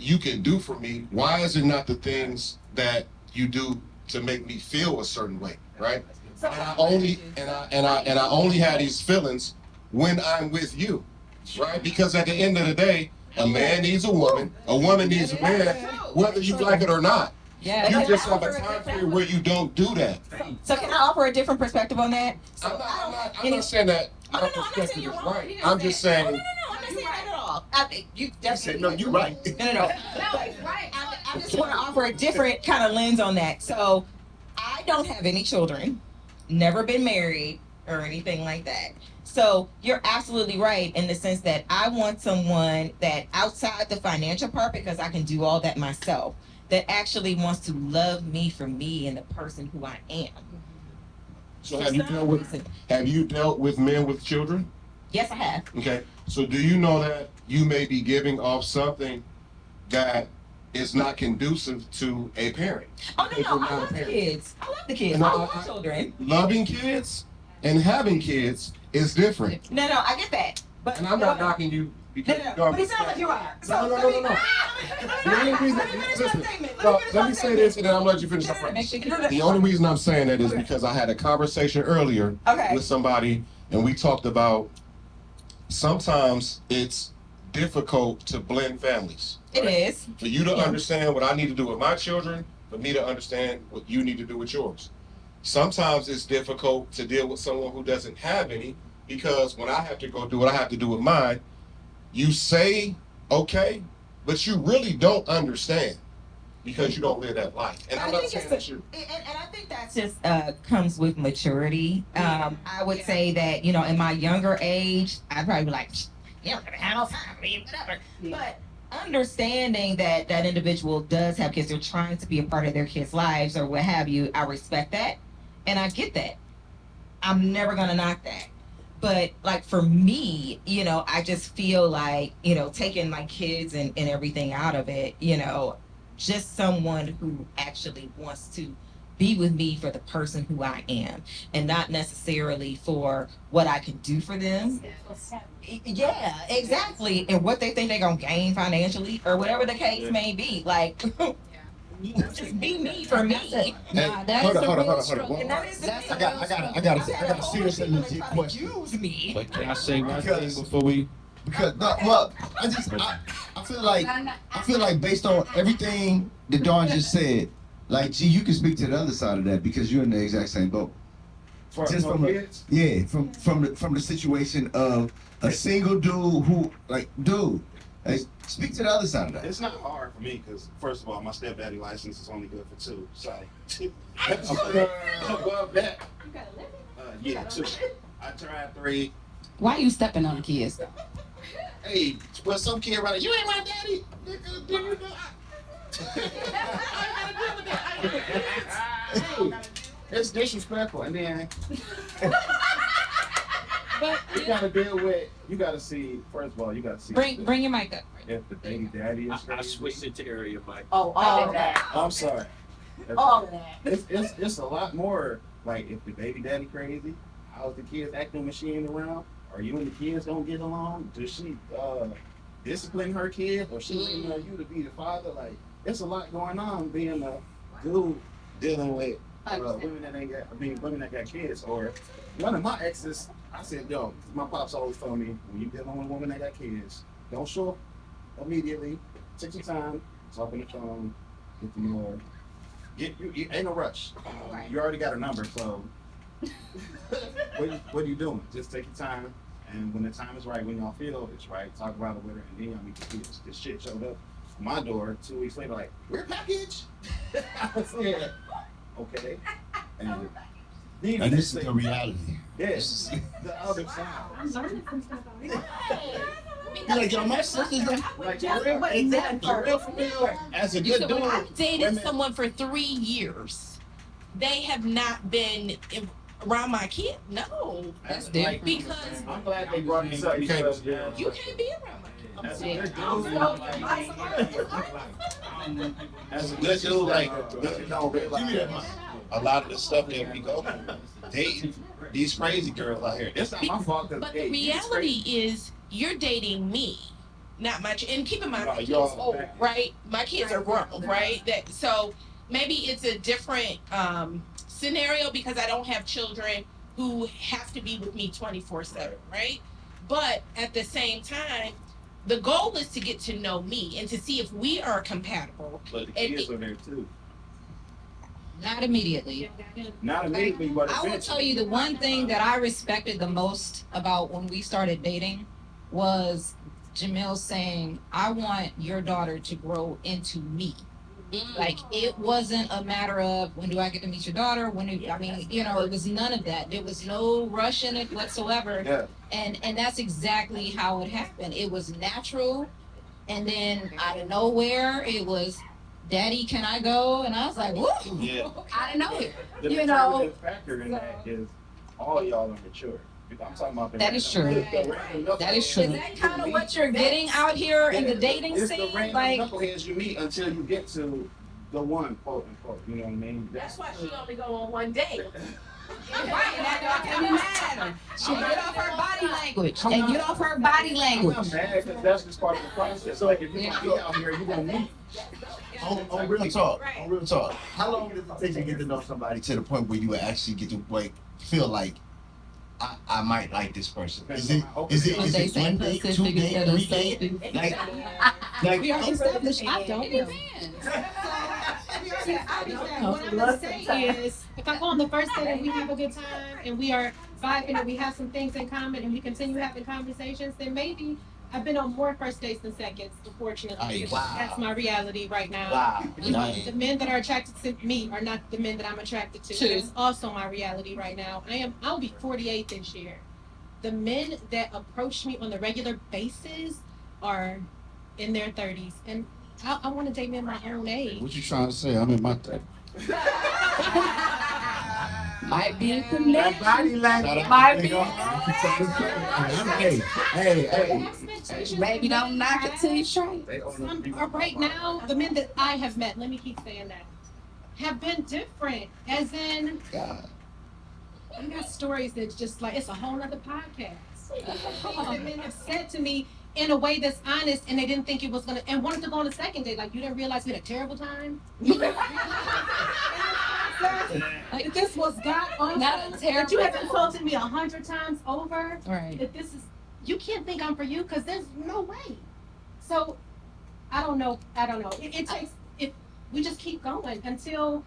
you can do for me. Why is it not the things that you do to make me feel a certain way, right? So And I only have these feelings when I'm with you, right? Because at the end of the day, a man needs a woman needs a man, whether you like it or not. Yeah. You just have a time period where you don't do that. So can I offer a different perspective on that? So I'm any- not saying that Oh, our no, I'm not saying perspective you're is wrong. right. You didn't I'm say just it. saying. I'm not saying that at all. I think you definitely. No, you're right. No. No, it's right. I just want to offer a different kind of lens on that. So, I don't have any children, never been married or anything like that. So, you're absolutely right in the sense that I want someone that outside the financial part, because I can do all that myself, that actually wants to love me for me and the person who I am. So have you dealt with men with children? Yes, I have. Okay. So do you know that you may be giving off something that is not conducive to a parent? Oh, Because no, you're I not a love the parent. kids. I love the kids. No, I love children. Loving kids and having kids is different. No, I get that. But And I'm not knocking you because But it sounds like you are. No. The only reason, listen, no, let me say this and then I'll let you finish. The only reason I'm saying that is because I had a conversation earlier Okay. with somebody and we talked about sometimes it's difficult to blend families. It is. For you to understand what I need to do with my children, for me to understand what you need to do with yours. Sometimes it's difficult to deal with someone who doesn't have any because when I have to go do what I have to do with mine, you say okay, but you really don't understand because you don't live that life. And I'm I not think saying it's that's you. And I think that just comes with maturity. I would say that, in my younger age, I'd probably be like, you don't have no time for me, whatever. But understanding that that individual does have kids, they're trying to be a part of their kids' lives or what have you, I respect that. And I get that. I'm never going to knock that. But like for me, I just feel like, taking my kids and everything out of it, just someone who actually wants to be with me for the person who I am and not necessarily for what I can do for them. Yeah, exactly. And what they think they're going to gain financially or whatever the case may be. Like, Just be me for me. Nah, that hold is on, a hold on, real hold on, struggle. hold on. And that is the That's thing. a I got a serious and legit question. Use me. But can I say one Because- thing before we? Because no, well, I feel like based on everything that Dawn just said, like G, you can speak to the other side of that because you're in the exact same boat. Just no from kids? from the situation of a single dude who like speak to the other side of that. It's not hard for me because first of all, my stepdaddy license is only good for 2. So above that, yeah, 2. I tried 3. Why you stepping on the kids? Hey, well, some kid running, you ain't my daddy. Nigga, do you know? Hey, it's disrespectful, and then But you gotta deal with. You gotta see. First of all, you gotta see Bring your mic up. if the baby daddy is I crazy. switched it to area, Mike. Oh, all of that. I'm sorry. All of that. It's a lot more. Like if the baby daddy crazy, how's the kids acting when she ain't around? Are you and the kids don't get along? Does she discipline her kid, or she leaning on you to be the father? Like it's a lot going on being a dude dealing with women that ain't got. I mean, women that got kids. Or one of my exes, I said, yo, my pops always told me when you dealing with a woman that got kids, don't show up immediately. Take your time, talk on the phone, get to know her. You ain't no rush. You already got a number, so what are you doing? Just take your time, and when the time is right, when y'all feel it's right, talk about it with her, and then y'all meet the kids. This shit showed up at my door 2 weeks later, like, we're package. I said, okay. And this is the reality. yes, the other side. I'm learning some stuff out here. You're like, yo, my sister's there. Like, for real, for real, as a good dude, I've dated women- someone for 3 years. They have not been around my kid. No, That's like, because I'm glad they brought this up because you can't be around my kid. as a good dude, as a good dude, like, you don't realize a lot of the stuff that we go through, dating these crazy girls out here. It's not my fault. But the reality is, you're dating me, not my. And keep in mind, No, my kids y'all old, back. right? My kids are grown, right? So maybe it's a different scenario because I don't have children who have to be with me 24/7, right? But at the same time, the goal is to get to know me and to see if we are compatible. But the kids are there too. Not immediately. Not immediately, but I will eventually. tell you the one thing that I respected the most about when we started dating was Jamil saying, I want your daughter to grow into me. Like it wasn't a matter of when do I get to meet your daughter? It was none of that. There was no rush in it whatsoever. Yeah. And that's exactly how it happened. It was natural, and then out of nowhere it was, Daddy, can I go? And I was like, whoa. Yeah. I didn't know it. The You know, determinative factor in that is all y'all are mature. I'm talking about the That is random- true. the random That is knuckleheads true. Is that kind of what you're getting out here in the dating it's scene? the random Like, knuckleheads you meet until you get to the one, quote unquote. You know what I mean? That's why she only go on one date. right, that dog can be mad at her. She get off her body language and get off her body I'm language. not mad because that's just part of the process. So like if you're gonna be out here, you're gonna meet. On real talk, how long does it take to get to know somebody to the point where you actually get to like feel like I might like this person? Is it They say one day, pussy 2 figures days, that are 3 so days? big. Like We already established I don't know. What I'm gonna say is, if I go on the first date and we have a good time and we are vibing and we have some things in common and we continue having conversations, then maybe I've been on more first dates than seconds, unfortunately. Aye, wow. That's my reality right now. wow. The men that are attracted to me are not the men that I'm attracted to. True. That's also my reality right now. I'll be 48 this year. The men that approach me on the regular basis are in their 30s, and I want to date men my own age. What you trying to say? I'm in my 30s. Might be a That connection. body language. Might be. Hey. Maybe don't knock it till you try it. Right now, the men that I have met, let me keep saying that, have been different. As in, I got stories that's just like, it's a whole nother podcast. Things that men have said to me in a way that's honest, and they didn't think it was gonna, and wanted to go on a second date. Like, you didn't realize we had a terrible time. Like, this was God awesome. Not a That terrible you have time. insulted me 100 times over. Right. That this is, you can't think I'm for you because there's no way. So, I don't know. It takes, if we just keep going until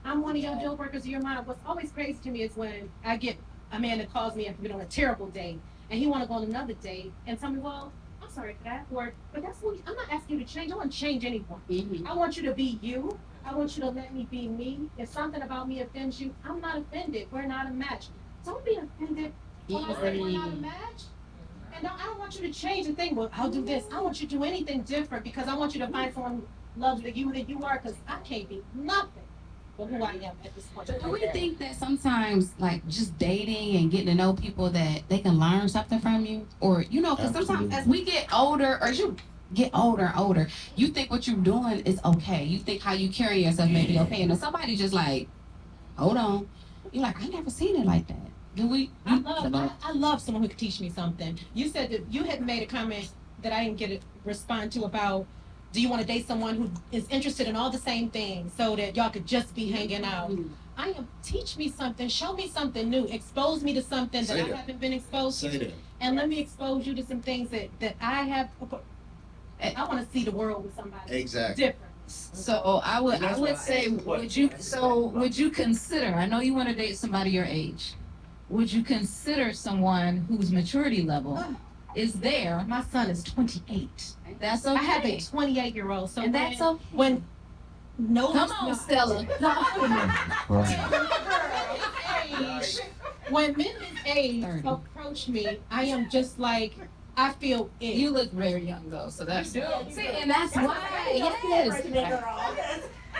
I'm one of your deal breakers of your mind. What's always crazy to me is when I get a man that calls me after being on a terrible date and he want to go on another date and tell me, well, I'm sorry for that, or but that's what I'm not asking you to change. I want to change anyone. I want you to be you. I want you to let me be me. If something about me offends you, I'm not offended. We're not a match. Don't be offended when I say we're not a match. And I don't want you to change and think, well, I'll do this. I want you to do anything different because I want you to find someone who loves you that you are, because I can't be nothing but who I am at this point. Do we think that sometimes, like, just dating and getting to know people, that they can learn something from you? Or, you know, because sometimes as we get older, or you get older and older, you think what you're doing is okay. You think how you carry yourself may be okay. And if somebody just like, hold on, you're like, I never seen it like that. Do we? I love someone who could teach me something. You said that you had made a comment that I didn't get to respond to about, do you want to date someone who is interested in all the same things so that y'all could just be hanging out? I am, teach me something, show me something new, expose me to something that I haven't been exposed to. And let me expose you to some things that I have. I want to see the world with somebody Exactly. different. So I would say, would you consider, I know you want to date somebody your age, would you consider someone whose maturity level is there? My son is 28. That's okay. I have a 28-year-old. So And that's okay. when no, Come on, Stella. when men his age approach me, I am just like, I feel it. You look very young though, so that's See, and that's why, yes.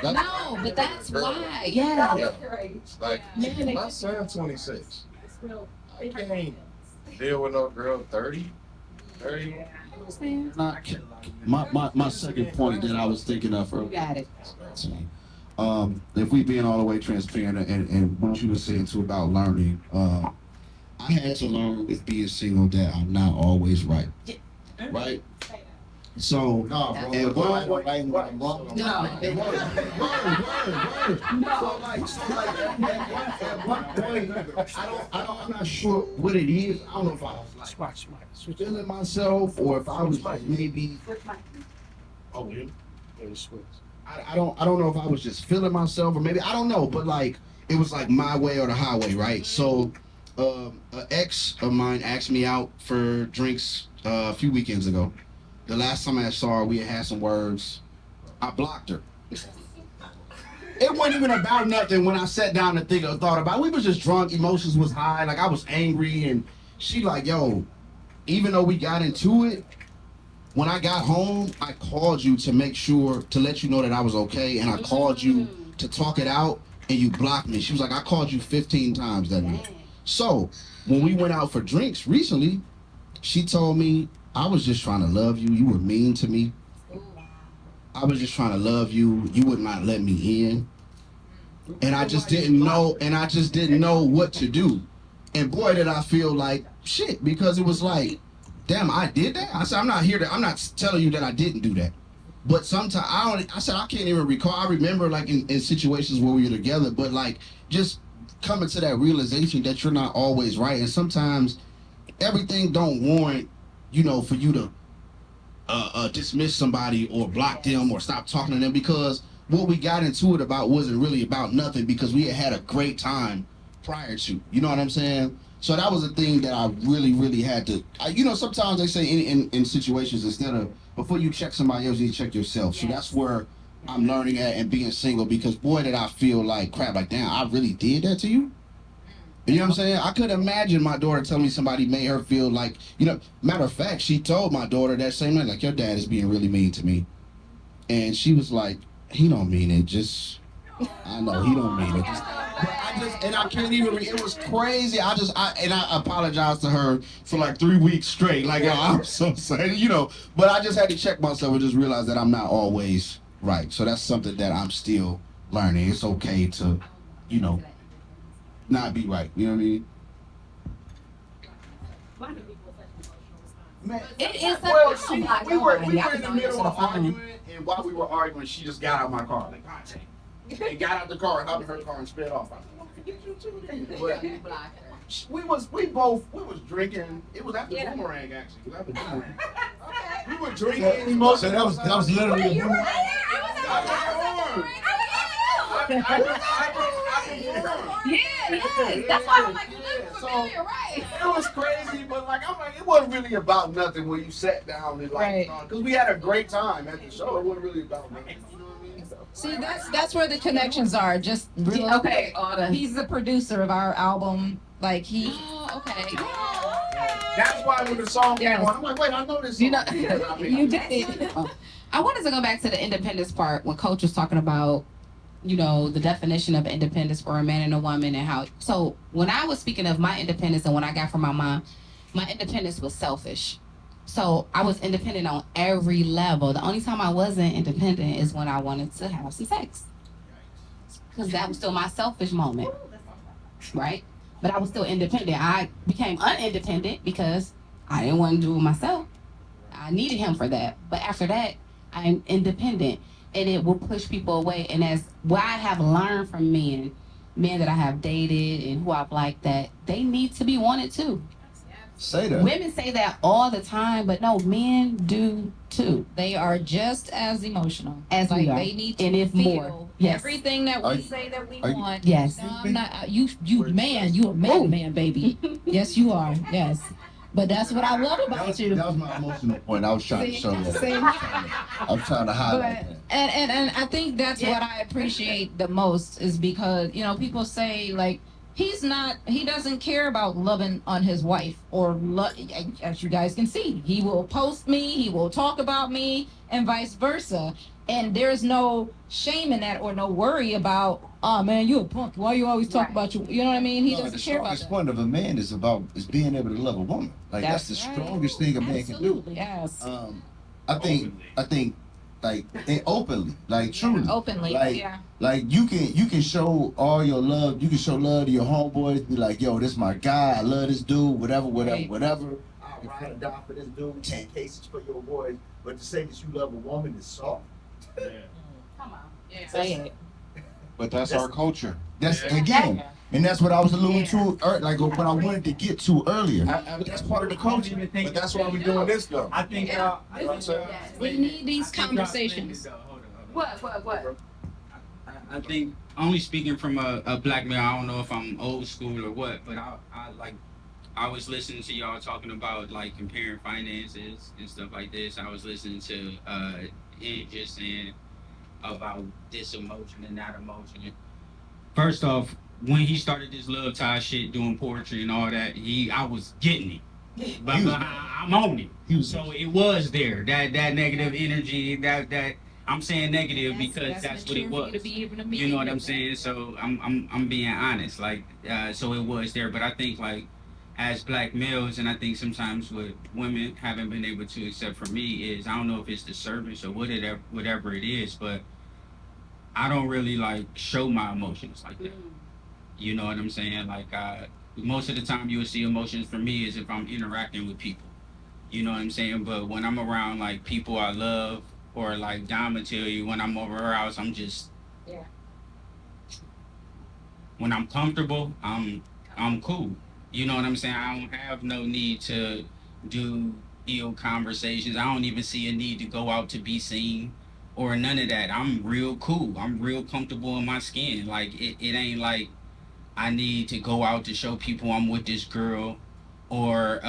No, but that's why, yeah. Like, Man, my son 26. it's real. I can't deal with no girl 30. My second point that I was thinking of earlier. Got it. If we being all the way transparent and what you were saying too about learning, I had to learn with being single that I'm not always right. Right? So, No, bro. and Right when I'm wrong. At one point, I'm not sure what it is. I don't know if I was like feeling myself or if I was like maybe. Oh, really? I don't know if I was just feeling myself or maybe I don't know, but like it was like my way or the highway, right? So, an ex of mine asked me out for drinks a few weekends ago. The last time I saw her, we had some words. I blocked her. It wasn't even about nothing when I sat down and thought about it. We was just drunk, emotions was high, like I was angry, and she like, yo, even though we got into it, when I got home, I called you to make sure, to let you know that I was okay, and I called you to talk it out, and you blocked me. She was like, I called you 15 times that night. So, when we went out for drinks recently, she told me, I was just trying to love you. You were mean to me. I was just trying to love you. You would not let me in. And I just didn't know what to do. And boy, did I feel like shit, because it was like, damn, I did that. I said, I'm not telling you that I didn't do that. But sometimes I can't even recall. I remember like in situations where we were together, but like just coming to that realization that you're not always right. And sometimes everything don't warrant, you know, for you to dismiss somebody or block them or stop talking to them, because what we got into it about wasn't really about nothing, because we had a great time prior to, you know what I'm saying? So that was a thing that I really, really had to, you know, sometimes they say in situations, instead of, before you check somebody else, you need to check yourself. So that's where I'm learning at and being single, because boy, did I feel like crap, like damn, I really did that to you? You know what I'm saying? I could imagine my daughter telling me somebody made her feel like, you know, matter of fact, she told my daughter that same night, like, your dad is being really mean to me. And she was like, he don't mean it, just, I know, he don't mean it. And I can't even, it was crazy. I apologized to her for like 3 weeks straight. Like, yo, I'm so sorry, you know, but I just had to check myself and just realize that I'm not always right. So that's something that I'm still learning. It's okay to, you know, not be right. You know what I mean? Man, It is a Well, I'm like, we were oh, in y'all the can middle answer of the phone. arguing, and while we were arguing, she just got out of my car, like, Conte. And got out the car, hopped in her car, and sped off. I said, well, forget you too, then. But we was drinking. It was after Boomerang, actually. It was after Boomerang. We were drinking. So that was literally a boomerang. Yes, that's why I'm like, you look familiar, right? It was crazy, but like I'm like, it wasn't really about nothing when you sat down and like, Right. because we had a great time at the show. It wasn't really about nothing. You know what I mean? So, See, that's where the connections are. Just real. Okay, all the. He's the producer of our album. Like he. Oh, okay. that's why when the song came Yes. on, I'm like, wait, I know this song. You know, You did. I wanted to go back to the independence part when Coach was talking about, you know, the definition of independence for a man and a woman and how. So when I was speaking of my independence and what I got from my mom, my independence was selfish. So I was independent on every level. The only time I wasn't independent is when I wanted to have some sex, because that was still my selfish moment, right? But I was still independent. I became unindependent because I didn't want to do it myself. I needed him for that. But after that, I'm independent, and it will push people away. And as what I have learned from men that I have dated and who I've liked, that they need to be wanted too. Say that. Women say that all the time, but no, men do too. They are just as emotional As like we are. they need to And if feel more. Yes. everything that Are we you- say that we are you- want. Yes. No, I'm not. You man. You a man, baby. Yes, you are. Yes. But that's what I love That about was, you. that was my emotional point. I was trying to show that. See? I was trying to highlight But that. and I think that's what I appreciate the most is because people say like he doesn't care about loving on his wife or as you guys can see, he will post me, he will talk about me, and vice versa. And there's no shame in that or no worry about, oh man, you a punk. Why you always talk about you? You know what I mean? He No, doesn't the care about strongest that. point of a man is being able to love a woman. Like that's the right. strongest thing a man can do. Absolutely. Yes. I think like and openly, like truly. Openly. Like, yeah. Like you can show all your love. You can show love to your homeboys. Be like, yo, this my guy. I love this dude. Whatever. Right. I'll ride or die for this dude. 10 cases for your boys. But to say that you love a woman is soft. Come on. Yeah. Say it. But that's our culture. That's again, and that's what I was alluding to, like what I wanted to get to earlier. But that's part of the culture. But that's why we're doing this though. I think We need these I think y'all- conversations. Hold on. What? I think only speaking from a black male, I don't know if I'm old school or what, but I was listening to y'all talking about like comparing finances and stuff like this. I was listening to him just saying about this emotion and that emotion. First off, when he started this LoveTies shit, doing poetry and all that, I was getting it, but I'm on it. So it was there that negative energy that. I'm saying negative because that's what it was. You know what I'm saying? So I'm being honest. Like so it was there, but I think like as black males, and I think sometimes what women haven't been able to accept from me is I don't know if it's the service or whatever it is, but I don't really like show my emotions like that. You know what I'm saying? Like most of the time you'll see emotions from me is if I'm interacting with people. You know what I'm saying? But when I'm around like people I love. Or like Dom will tell you, when I'm over her house, I'm just. Yeah. When I'm comfortable, I'm cool. You know what I'm saying? I don't have no need to do ill conversations. I don't even see a need to go out to be seen, or none of that. I'm real cool. I'm real comfortable in my skin. Like it ain't like I need to go out to show people I'm with this girl, or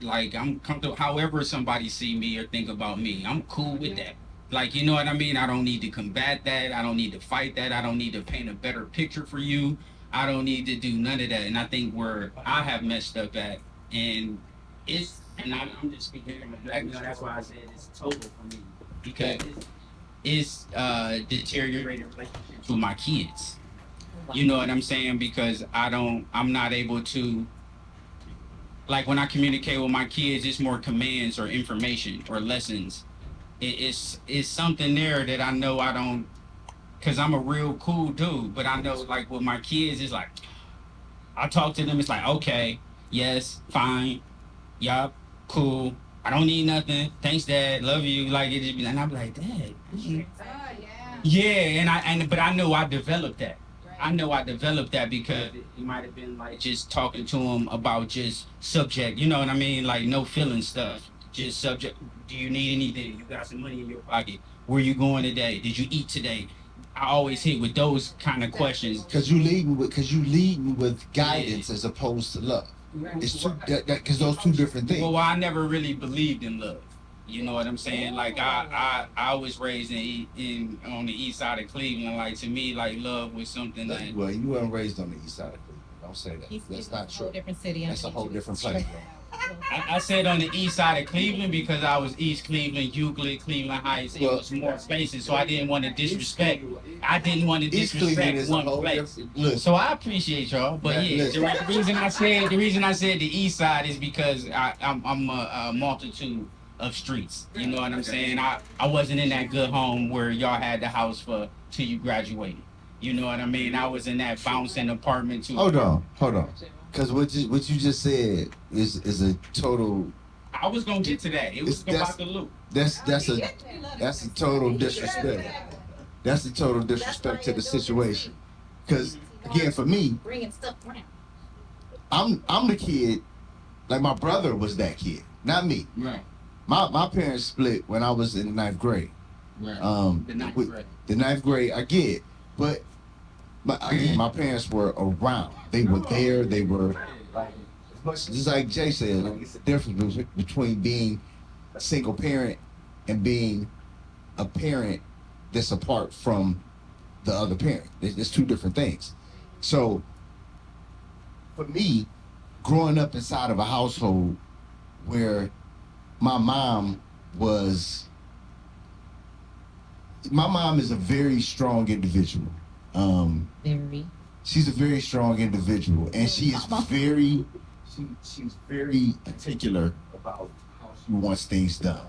like I'm comfortable however somebody see me or think about me. I'm cool with that. Like, you know what I mean? I don't need to combat that. I don't need to fight that. I don't need to paint a better picture for you. I don't need to do none of that. And I think where I have messed up at, and I'm just speaking from a black male, that's why I said it's total for me. Because it's deteriorating relationships with my kids. You know what I'm saying? Because I'm not able to, like when I communicate with my kids, it's more commands or information or lessons. It's something there that I know I don't, cause I'm a real cool dude, but I know like with my kids, it's like, I talk to them, it's like, okay, yes, fine, yup, cool. I don't need nothing. Thanks, Dad. Love you. Like it just be, and I'm like, Dad. Yeah, but I know I developed that. I know I developed that because it might have been like just talking to him about just subject, you know what I mean? Like no feeling stuff. Just subject. Do you need anything? You got some money in your pocket? Where you going today? Did you eat today? I always hit with those kind of questions. Because you leading with guidance as opposed to love. It's two because those two different things. Well, I never really believed in love. You know what I'm saying? Like I was raised in on the east side of Cleveland. Like to me, like love was something that. Well, you weren't raised on the east side of Cleveland. Don't say that. That's not true. Different city. That's a whole different place. I said on the east side of Cleveland because I was East Cleveland, Euclid, Cleveland Heights. It was more spaces, so I didn't want to disrespect. I didn't want to East Cleveland disrespect is a one whole place. different. So I appreciate y'all, but yeah, the reason I said the east side is because I'm a multitude of streets. You know what I'm saying? I wasn't in that good home where y'all had the house for till you graduated. You know what I mean? I was in that bouncing apartment too. Hold on. Because what you just said is a total. I was gonna get to that. It was about the loop. That's a total disrespect. That's a total disrespect to the situation. Because again, for me, Bringing stuff around. I'm the kid. Like my brother was that kid, not me. Right. My parents split when I was in the ninth grade. Right. The ninth grade, I get, but my parents were around. They were there. They were like, just like Jay said, like, it's the difference between being a single parent and being a parent that's apart from the other parent. It's two different things. So for me, growing up inside of a household where my mom is a very strong individual. Very. She's a very strong individual, and she is she's very particular about how she wants things done.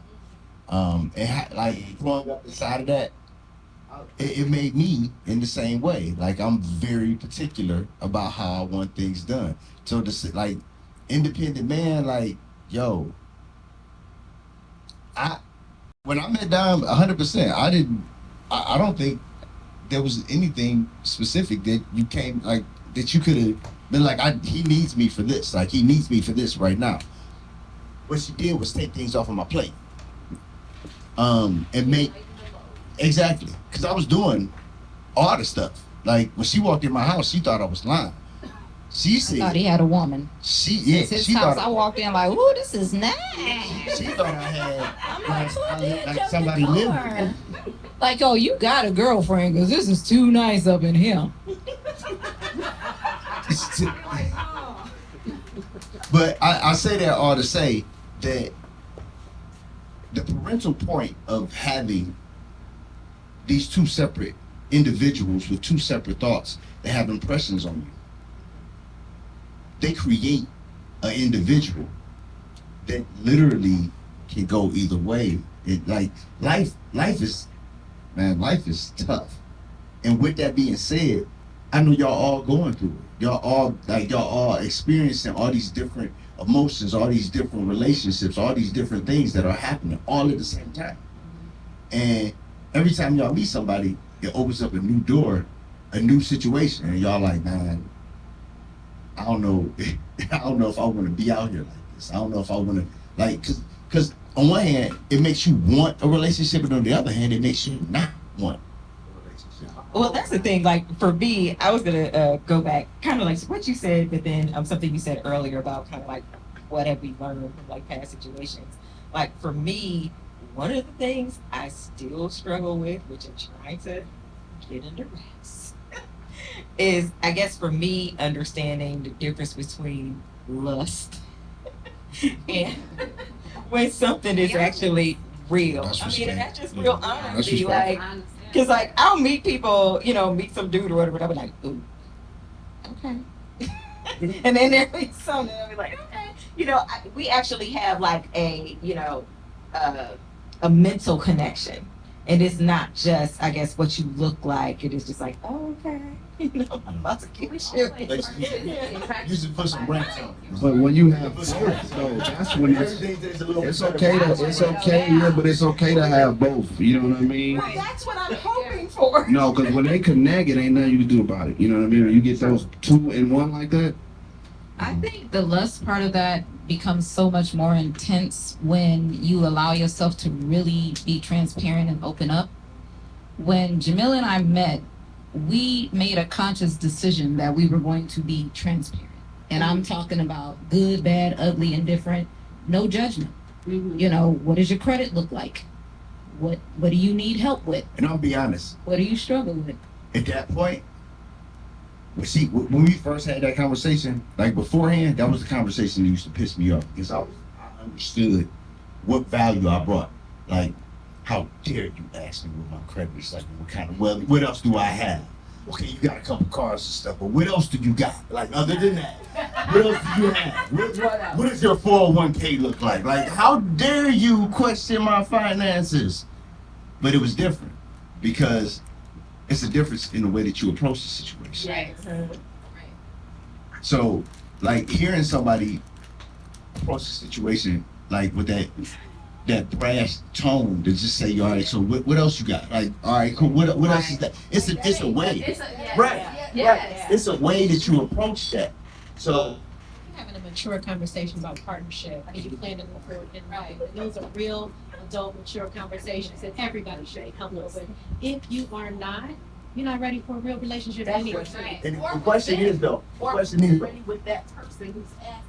Like growing up inside of that, it made me in the same way. Like I'm very particular about how I want things done. So this like independent man, like yo, when I met Dom 100%, I don't think there was anything specific that you came like that you could have been like he needs me for this, like he needs me for this right now. What she did was take things off of my plate, and make exactly because I was doing all the stuff. Like when she walked in my house, she thought I was lying. She said Thought he had a woman. It's his house. I walked in like, ooh, this is nice. She thought I had like somebody lived living. Like, oh, you got a girlfriend because this is too nice up in here. But I say that all to say that the parental point of having these two separate individuals with two separate thoughts that have impressions on you, they create an individual that literally can go either way. It like life is tough. And with that being said, I know y'all all going through it. Y'all all experiencing all these different emotions, all these different relationships, all these different things that are happening all at the same time. And every time y'all meet somebody, it opens up a new door, a new situation, and y'all like, man, I don't know if I want to be out here like this. I don't know if I want to like, cause on one hand, it makes you want a relationship, and on the other hand, it makes you not want a relationship. Well, that's the thing. Like for me, I was gonna go back, kind of like what you said, but then something you said earlier about kind of like what have we learned from like past situations. Like for me, one of the things I still struggle with, which I'm trying to get under wraps, is I guess for me understanding the difference between lust and when something is actually real. That's I mean, respect. that's just real honesty. respect. Like, because like I'll meet people, meet some dude or whatever, and I'll be like, ooh, okay. And then there'll be something, and I'll be like, okay. We actually have like a mental connection. And it's not just, I guess, what you look like. It is just like, oh, okay, I'm about to get you. You should put some ranks on. But when you have both, though, that's when it's okay yeah, but it's okay to have both. You know what I mean? Well, that's what I'm hoping for. No, because when they connect, it ain't nothing you can do about it. You know what I mean? When you get those two in one like that. I think the lust part of that becomes so much more intense when you allow yourself to really be transparent and open up. When Jamila and I met, we made a conscious decision that we were going to be transparent. And I'm talking about good, bad, ugly, indifferent, no judgment. You know, what does your credit look like? What do you need help with? And I'll be honest, What do you struggle with? at that point, but see, when we first had that conversation, like beforehand, that was the conversation that used to piss me off because I understood what value I brought. Like, how dare you ask me what my credit is like? What else do I have? Okay, you got a couple cars and stuff, but what else do you got? Like, other than that, what else do you have? What does your 401k look like? Like, how dare you question my finances? But it was different because it's a difference in the way that you approach the situation. Right. So, like, hearing somebody approach the situation like with that brash tone to just say, all right, so what else you got? Like, all right, cool. What else is that? It's a way, right? It's a way that you approach that. So, Having a mature conversation about partnership and you plan to move forward in life. And those are real adult mature conversations that everybody should be comfortable with. If you are not, you're not ready for a real relationship anyway. and the question is though, ready with that person who's asking.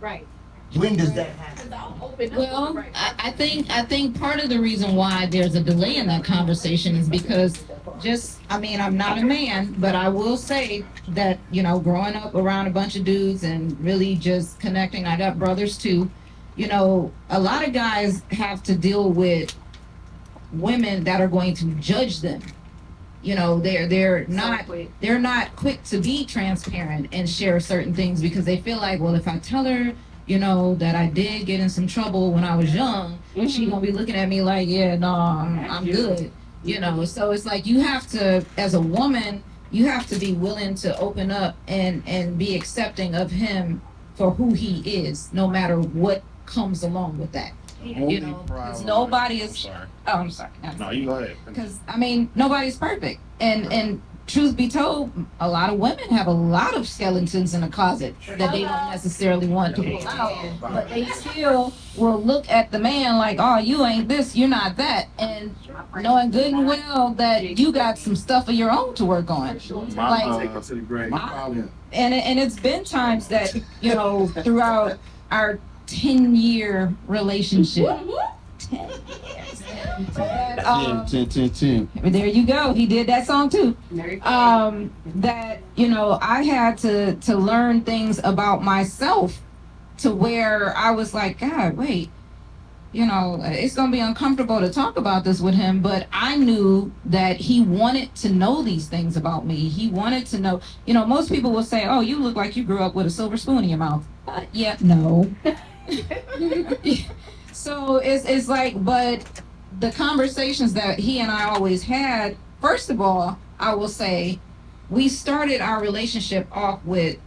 Right. when does that happen? Because I'll open up. Well, right I think part of the reason why there's a delay in that conversation is because I'm not a man, but I will say that, you know, growing up around a bunch of dudes and really just connecting, I got brothers too, you know, a lot of guys have to deal with women that are going to judge them. You know, they're not quick to be transparent and share certain things because they feel like, well, if I tell her, you know, that I did get in some trouble when I was young, she gonna be looking at me like, yeah, no, I'm good. You know, so it's like you have to, as a woman, you have to be willing to open up and be accepting of him for who he is, no matter what comes along with that. You know, because nobody is. Oh, I'm sorry. No, you go ahead. Because nobody's perfect, and truth be told, a lot of women have a lot of skeletons in the closet that they don't necessarily want to pull out, but they still will look at the man like, oh, you ain't this, you're not that, and knowing good and well that you got some stuff of your own to work on. Like, and it's been times that, you know, throughout our 10-year relationship. 10 years. That, 10. there you go. He did that song too. That, you know, I had to learn things about myself to where I was like, God, wait, you know, it's gonna be uncomfortable to talk about this with him, but I knew that he wanted to know these things about me. He wanted to know, you know, most people will say, oh, you look like you grew up with a silver spoon in your mouth. Yeah, no. So it's like, but the conversations that he and I always had, first of all, I will say, we started our relationship off with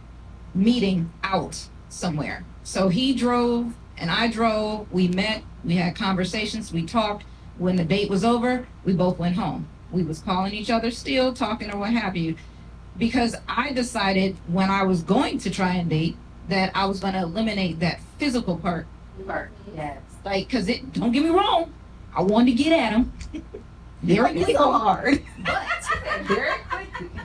meeting out somewhere. So he drove and I drove, we met, we had conversations, we talked. When the date was over, we both went home. We was calling each other still, talking or what have you. Because I decided when I was going to try and date that I was going to eliminate that physical part. Yes. Like, cause don't get me wrong, I wanted to get at him. Very quick or hard.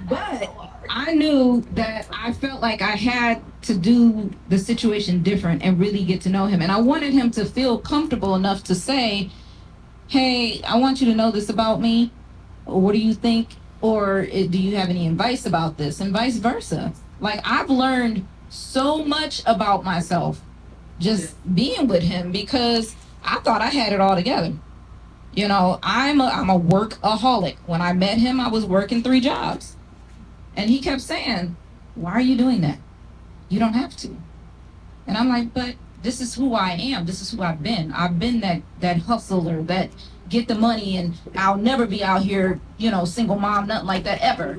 But I knew that I felt like I had to do the situation different and really get to know him. And I wanted him to feel comfortable enough to say, hey, I want you to know this about me. Or what do you think? Or do you have any advice about this? And vice versa. Like, I've learned so much about myself just being with him because I thought I had it all together. You know, I'm a workaholic. When I met him, I was working 3 jobs. And he kept saying, why are you doing that? You don't have to. And I'm like, but this is who I am. This is who I've been. I've been that hustler, that get the money and I'll never be out here, single mom, nothing like that ever.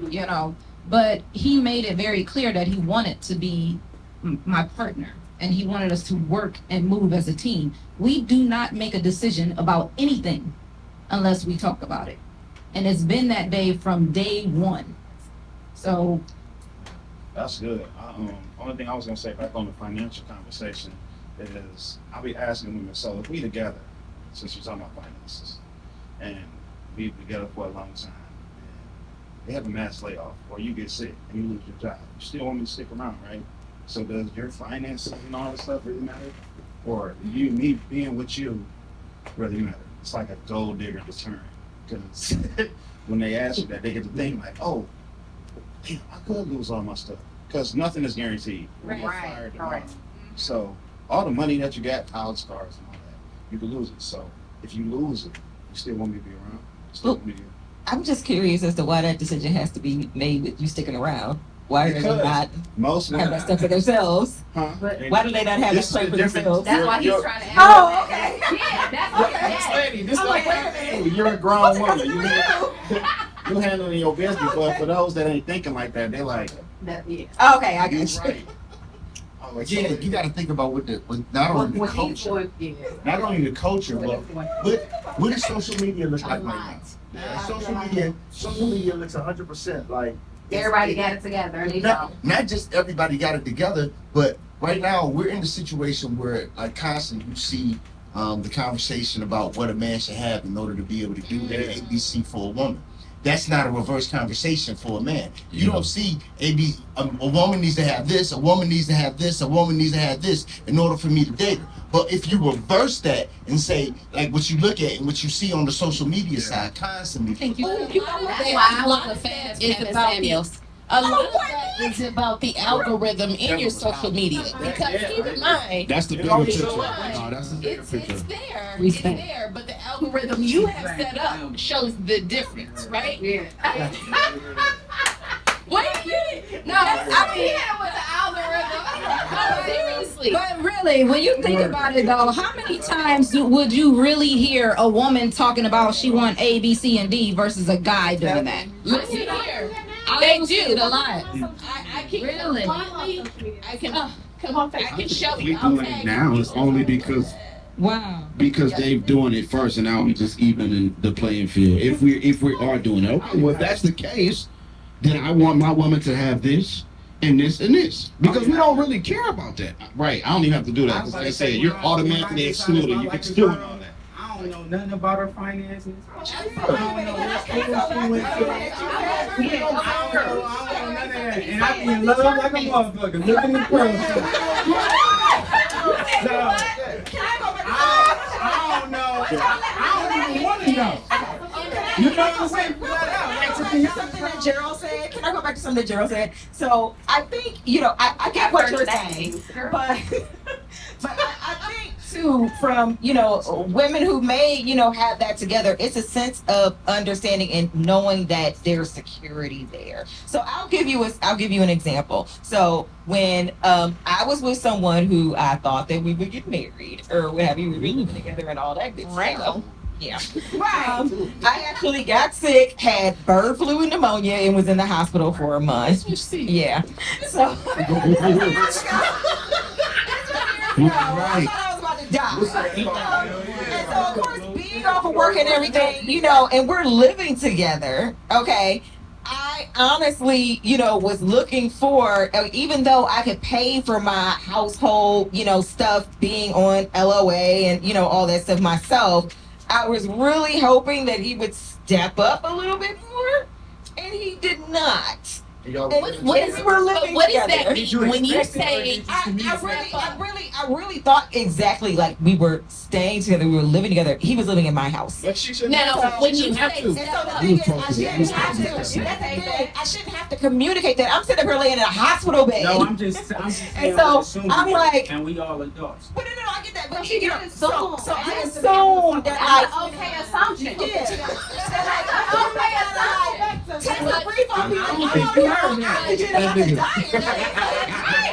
But he made it very clear that he wanted to be my partner and he wanted us to work and move as a team. We do not make a decision about anything unless we talk about it. And it's been that day from day one. So That's good. Only thing I was gonna say back on the financial conversation is I'll be asking women, so if we together, since we're talking about finances, and we've been together for a long time, and they have a mass layoff, or you get sick and you lose your job, you still want me to stick around, right? So does your finances and all that stuff really matter? Or me being with you really matter? It's like a gold digger deterrent. Because when they ask you that, they get to think like, oh, damn, I could lose all my stuff. Because nothing is guaranteed. We'll get fired tomorrow. So all the money that you got, house, cars, and all that, you can lose it. So if you lose it, you still want me to be around? You still want me to I'm just curious as to why that decision has to be made with you sticking around. Why are they not most have that stuff for themselves? Huh? Why do they not have that stuff for themselves? That's why he's trying to ask. Oh, okay. Yeah, that's what This lady, this I'm like, like, wait a minute. you're a grown woman. do? You handling your business, but for those that ain't thinking like that, they're like, Okay, I you got you. right. Oh, Yeah, you got to think about with not only the culture, not only the culture, but what does social media look like right now? Social media looks 100% like Everybody got it together. And they don't. not just everybody got it together, but right now we're in the situation where like constantly you see the conversation about what a man should have in order to be able to do the ABC for a woman. That's not a reverse conversation for a man. You don't see a woman needs to have this, a woman needs to have this, a woman needs to have this in order for me to date her. But if you reverse that and say, like what you look at and what you see on the social media side constantly. thank you. That's why I was a fan of Kevin Samuels. A lot of that is about the algorithm in your social media. Because keep in mind, That's the bigger picture. No, that's the bigger it's picture. there. We It's stand. there, but the algorithm you have set up shows the difference, right? Yeah. Wait a minute. No, I mean, with the algorithm. No, seriously. But really, when you think about it though, how many times would you really hear a woman talking about she want A, B, C, and D versus a guy doing that? Listen here. They They do do. a lot. I can Really? completely, I can show We you. I'll doing tag it now you. is only because Wow. they're doing it first, and now we just evening the playing field. If we are doing it, okay, well if that's the case, then I want my woman to have this and this and this because we don't really care about that, right? I don't even have to do that because, like I said, you're automatically excluded. You can still do all that. I don't know nothing about her finances. I don't know what school she went to. I don't know none of that. And I be in love like a motherfucker. Look in the So, I don't know. I don't even want to know. You know what I'm saying? Something that Gerald said. Can I go back to something that Gerald said? So I think, I get what you're saying, but I think too, from, women who may, have that together, it's a sense of understanding and knowing that there's security there. So I'll give you an example. So when I was with someone who I thought that we would get married or what have you, we were living together and all that good stuff. Yeah. I actually got sick, had bird flu and pneumonia, and was in the hospital for a month. Yeah. So. Right. I thought I was about to die. And so, of course, being off of work and everything, and we're living together, okay? I honestly, was looking for, even though I could pay for my household, stuff being on LOA and, all that stuff myself, I was really hoping that he would step up a little bit more, and he did not. What is that mean when you say? I really thought exactly like we were staying together, we were living together. He was living in my house. Now, when you say And so the thing is, I shouldn't have to communicate that. I'm sitting up here laying in a hospital bed. No, I'm just And saying, so assuming I'm like, and we all adults. but no, I get that. But She did assume. so I assumed that That's an okay assumption. take a brief on me. I don't think you heard that. Right,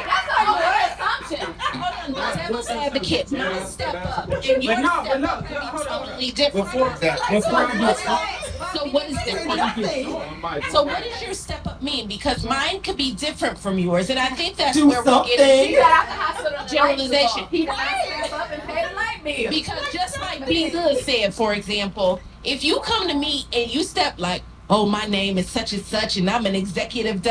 that's an okay assumption. hold on, the devil's devil's advocate, my step up and your But no, step but up look, can be hold on. totally different. Before I So what is different? So what does your step up mean? Because mine could be different from yours, and I think that's Do where we're something. getting She got out the hospital. And generalization. He did not step up and pay the light bill. Because just like B Good said, for example, if you come to me and you step like, oh, my name is such and such, and I'm an executive,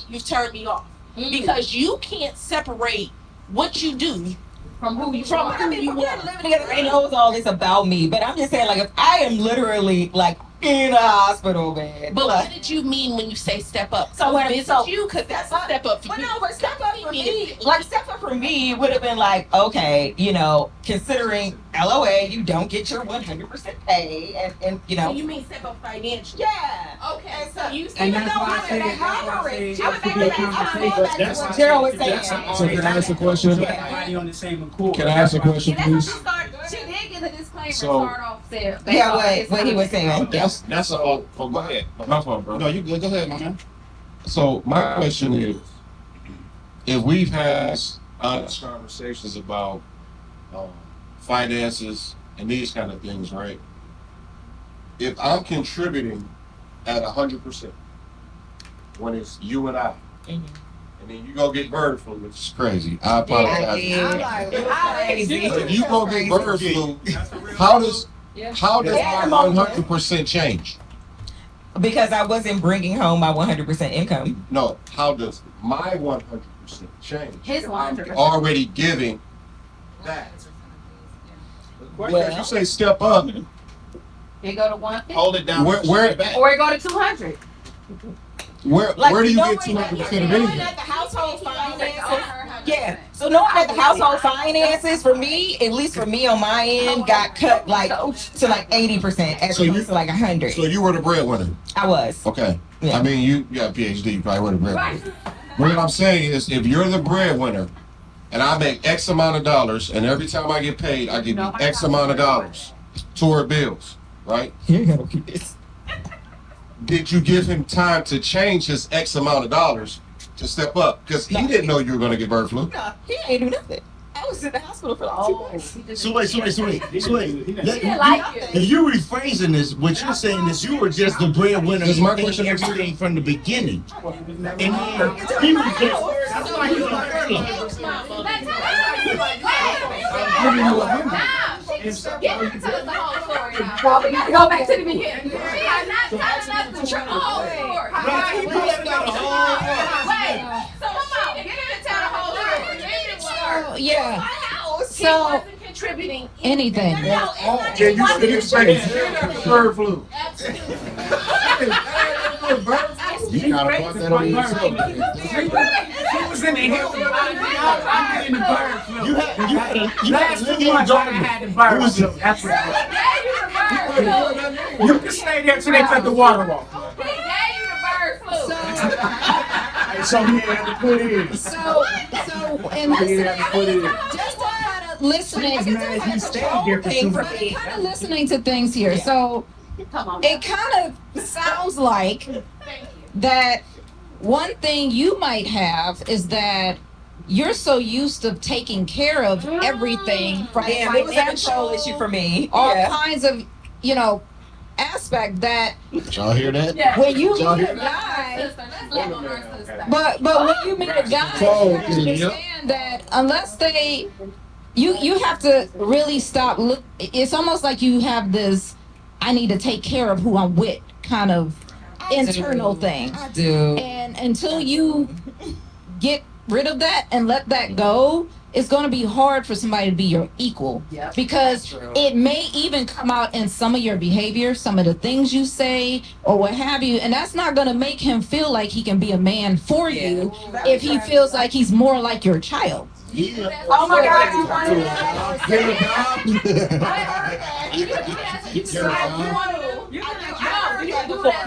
you've turned me off. Because you can't separate what you do From who you from are. who you We're are. living together and knows all this about me, but I'm just saying, like, if I am literally like in a hospital bed, But like, what did you mean when you say step up? So when- visit so- you, because that's a step up for but you. no, but step up for me, like step up for me would have been like, okay, you know, considering LOA, you don't get your 100% pay, and you So know, you mean step up financially? yeah. Okay, so you And still that's don't why I want said, to that's why I said, I'm it should be a conversation. back That's to what how- Gerald was that's saying. how- So can I ask a question? So everybody on the same accord. Can I ask a question, Yeah, that's what please? she started. She did get a disclaimer. So- Start off said. Yeah, what he was saying. That's a, oh, go ahead. My fault, bro. No, you good, go ahead, my man. So my question is, if we've had honest conversations about finances and these kind of things, right? If I'm contributing at 100%, when it's you and I, and then you go get bird flu, which is crazy. I apologize. If you go get bird flu, how does my 100% change? Because I wasn't bringing home my 100% income. No, how does my 100% change? His If I'm 100%. already giving that. Well- If you say step up, It go to 150. Hold it down. Where- Or it go to 200. where do you get 200% of anything? At the household finances. Yeah. Yeah. So knowing that the household finances for me, at least for me on my end, got cut like to like 80% as So you- opposed to like 100. So you were the breadwinner. I was. Okay. Yeah. I mean, you got a PhD, you probably were the breadwinner. But what I'm saying is, if you're the breadwinner, and I make X amount of dollars, and every time I get paid, I give you X amount of dollars toward bills, right? Did you give him time to change his X amount of dollars to step up? Because he didn't know you were going to get bird flu. No, he ain't do nothing. I was in the hospital for like 2 months. So wait. didn't like you. If you rephrasing this, what you're saying is you were just the breadwinner. Is my and question- everything from the beginning, and then he was just. That's why he was on Giving you 100. Get her to tell us the whole story now. Well, we gotta go back to the beginning. She has not telling us the whole story. Wait, so come on, get her to tell the whole story. So, yeah. He So wasn't contributing anything. Yeah, you should expect bird flu. You gotta put that on yourself. She was in the hill. I was in the bird flu. You had a Last 2 living months I daughter. had the bird Who's flu. it? That's what it They gave you the bird flu. was. You can stay there till they cut the water off. He gave you the bird flu. So he had to put in. So and He listening, had to put in. just kind of listening, He's mad he stayed there for 2 months. kind of listening to things here. So Come on. it kind of sounds like that one thing you might have is that you're so used to taking care of everything from Yeah, it was a control financial, issue for me. all Yeah. kinds of, aspect that Y'all hear that? Yeah. when you Y'all meet hear a guy, Sister, let's love on our sister. but when you meet a guy, you Oh, have to understand that unless they, you have to really stop. Look, it's almost like you have this, I need to take care of who I'm with kind of internal thing. I do. And until you get rid of that and let that go, it's going to be hard for somebody to be your equal. Yep. Because True. it may even come out in some of your behavior, some of the things you say, or what have you. And that's not going to make him feel like he can be a man for you if he feels like he's more like your child. Oh my God, you wanted that. Get a job. You can do that, so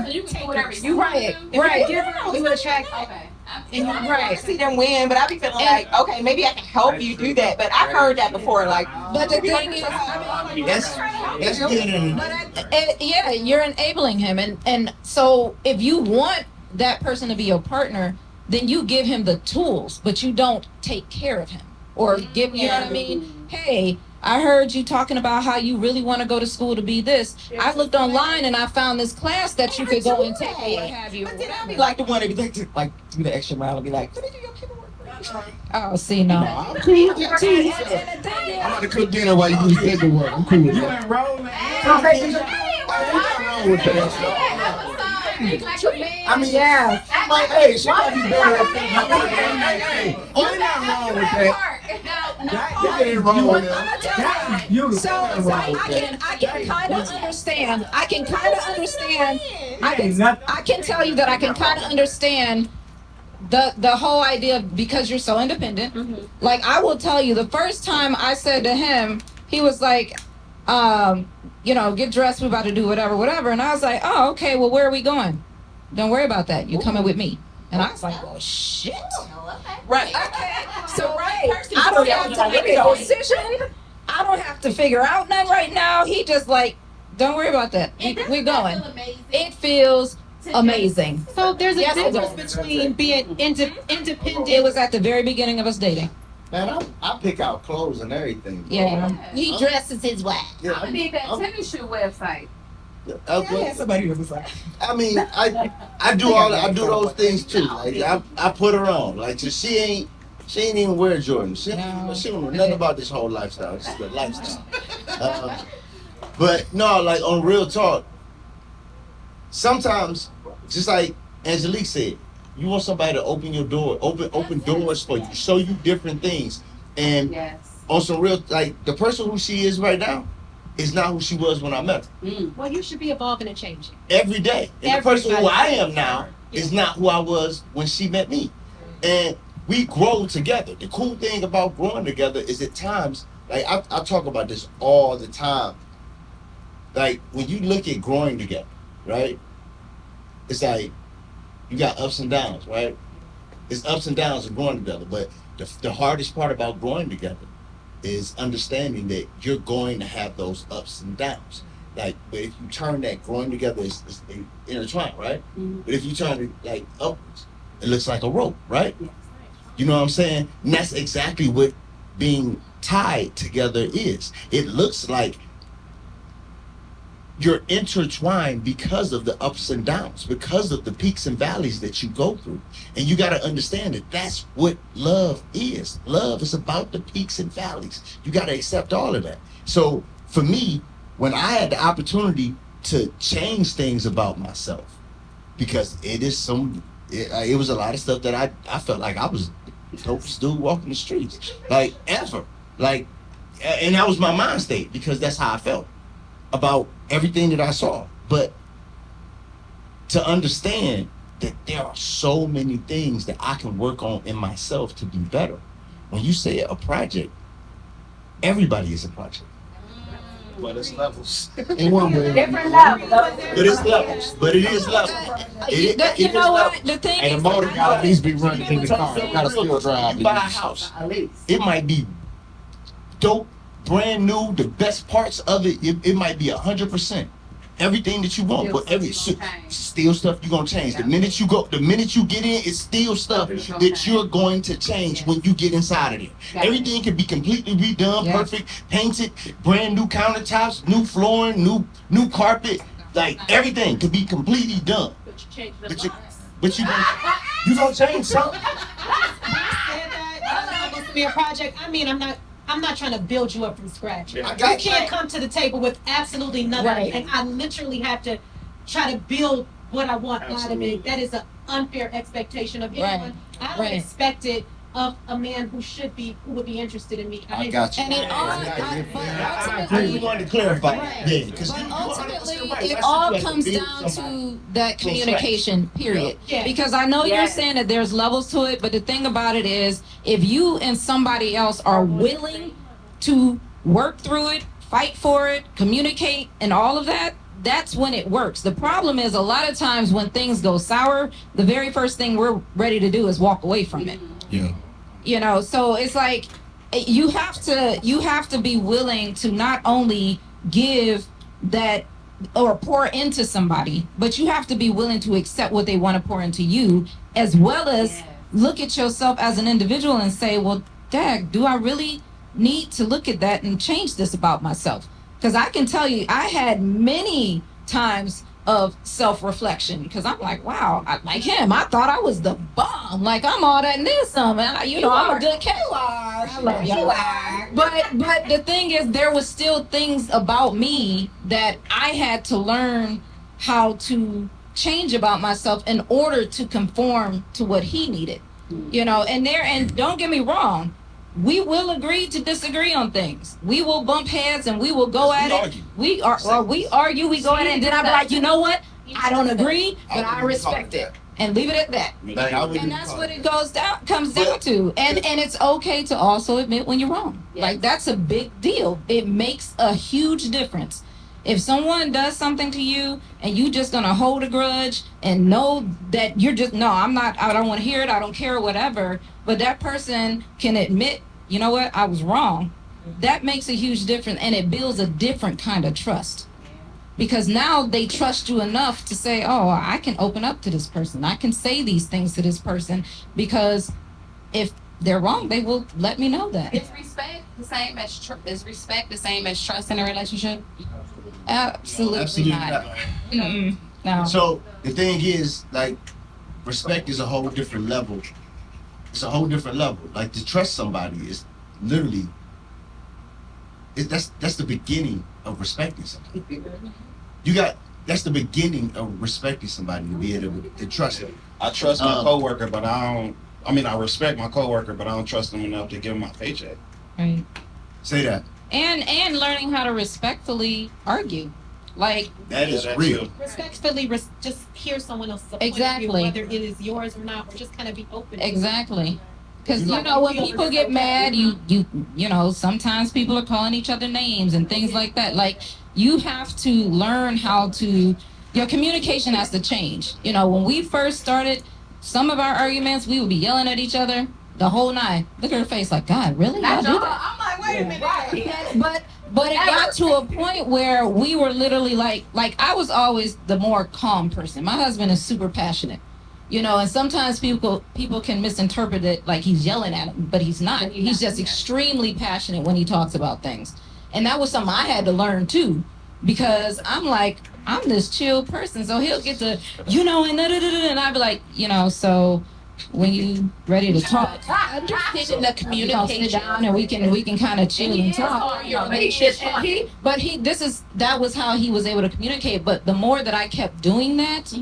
you can do whatever you Right, want to do. right. We would attract. Okay. And you're right. See them win, but I be feeling like, okay, maybe I can help you do that. But I've heard that before. Like, But the thing is, I mean, That's good. yeah, you're enabling him, and so if you want that person to be your partner, then you give him the tools, but you don't take care of him or give, you know what I mean? Hey, I heard you talking about how you really want to go to school to be this. I looked online and I found this class that you could go and take or what have you. But then I'll be like the one that be like, do the extra mile and be like, let me do your paperwork. Oh, see, no. I'm cool with that too. I'm about to cook dinner while you do the paperwork. I'm cool with You that. ain't rolling. I mean, Yeah. like, hey, she might be better at things. Hey, ain't nothing wrong with that. That ain't wrong with that. That's beautiful. So it's like I can kind of understand. I can tell you that I can kind of understand the whole idea of, because you're so independent. Like, I will tell you, the first time I said to him, he was like, you know, get dressed, we're about to do whatever. And I was like, oh, okay, well, where are we going? Don't worry about that. You coming with me. And I was like, well, shit. Right. Okay. So, right. I don't have to make a decision. I don't have to figure out nothing right now. He just like, don't worry about that. We're going. It feels amazing. So there's a Yes, it difference between being independent. It was at the very beginning of us dating. Man, I pick out clothes and everything. Bro. Yeah. He dresses his way. Yeah, I need that tennis shoe website. I had somebody who was like, I mean, I do those things too. Like I put her on. Like she ain't even wear Jordan. She don't know nothing about this whole lifestyle. It's just a lifestyle. But no, like on real talk, sometimes just like Angelique said, you want somebody to open your door, open doors for you, show you different things. And on some real, like the person who she is right now is not who she was when I met her. Well, you should be evolving and changing. Every day. And the person who I am now is not who I was when she met me. And we grow together. The cool thing about growing together is at times, like I talk about this all the time. Like when you look at growing together, right? It's like you got ups and downs, right? It's ups and downs of growing together. But the hardest part about growing together is understanding that you're going to have those ups and downs. Like, but if you turn that growing together, it's intertwined, right? But if you turn it like upwards, it looks like a rope, right? You know what I'm saying? And that's exactly what being tied together is. It looks like you're intertwined because of the ups and downs, because of the peaks and valleys that you go through. And you got to understand that that's what love is. Love is about the peaks and valleys. You got to accept all of that. So for me, when I had the opportunity to change things about myself, because it was a lot of stuff that I felt like I was the dopest dude walking the streets, like ever. Like, and that was my mind state, because that's how I felt about everything that I saw. But to understand that there are so many things that I can work on in myself to be better. When you say a project, everybody is a project. But it's levels. In one way. Different levels. But it's levels. But it is levels. You know what? The thing And is, the motor gotta at least be running in the car. You gotta still drive. You buy a house, it might be dope, brand new, the best parts of it, it might be 100%. Everything that you want, but still stuff you're gonna change. The minute you get in, it's still stuff that you're going to change when you get inside of there. Everything can be completely redone, perfect, painted, brand new countertops, new flooring, new carpet, like everything can be completely done. But you change the But you gonna change something. Said that it's supposed to be a project. I mean, I'm not trying to build you up from scratch. I You got can't come to the table with absolutely nothing, Right. and I literally have to try to build what I want out of it. That is an unfair expectation of anyone. I don't Right. expect it of a man who would be interested in me. I got you. and it all, I ultimately, wanted to clarify. Right. Yeah, because but ultimately, it all comes down to that communication, period. Yeah. Because I know you're Yes. saying that there's levels to it, but the thing about it is, if you and somebody else are willing to work through it, fight for it, communicate, and all of that, that's when it works. The problem is, a lot of times when things go sour, the very first thing we're ready to do is walk away from it. Yeah. You know, so it's like you have to be willing to not only give that or pour into somebody, but you have to be willing to accept what they want to pour into you, as well as look at yourself as an individual and say, well, dag, do I really need to look at that and change this about myself? Because I can tell you, I had many times of self-reflection because I'm like, wow, like him, I thought I was the bomb. Like I'm all that and then some. And I'm a good cat. I love you. But the thing is, there was still things about me that I had to learn how to change about myself in order to conform to what he needed. And don't get me wrong, we will agree to disagree on things. We will bump heads and we will go at it. We argue, we go at it, and then I'll be like, you know what? I don't agree, but I respect it. And leave it at that. And that's what it comes down to. And it's okay to also admit when you're wrong. Like that's a big deal. It makes a huge difference. If someone does something to you and you just gonna hold a grudge and know that you're just, no, I don't want to hear it, I don't care, whatever, but that person can admit, you know what, I was wrong. That makes a huge difference, and it builds a different kind of trust. Because now they trust you enough to say, oh, I can open up to this person. I can say these things to this person, because if they're wrong, they will let me know that. Is respect the same as trust in a relationship? Absolutely not. Mm-mm. No. So the thing is, like, respect is a whole different level. It's a whole different level. Like, to trust somebody is literally, that's the beginning of respecting somebody. That's the beginning of respecting somebody, to be able to trust them. I trust my coworker, but I respect my coworker, but I don't trust him enough to give him my paycheck. Right. Say that. And learning how to respectfully argue. Like, that is real. Respectfully, just hear someone else's point exactly. of view, whether it is yours or not, or just kind of be open. Exactly. Because when people get mad, sometimes people are calling each other names and things like that. Like, you have to learn how to, your communication has to change. When we first started, some of our arguments, we would be yelling at each other the whole night. Look at her face, like, God, really? Y'all do that? I'm like, wait a minute. But it got to a point where we were literally like I was always the more calm person. My husband is super passionate, and sometimes people can misinterpret it like he's yelling at him, but he's not. He's just extremely passionate when he talks about things. And that was something I had to learn too, because I'm this chill person. So he'll get to, and I'd be like, so when you ready to talk, Understanding the communication. Sit down and we can kind of chill and talk. That was how he was able to communicate. But the more that I kept doing that,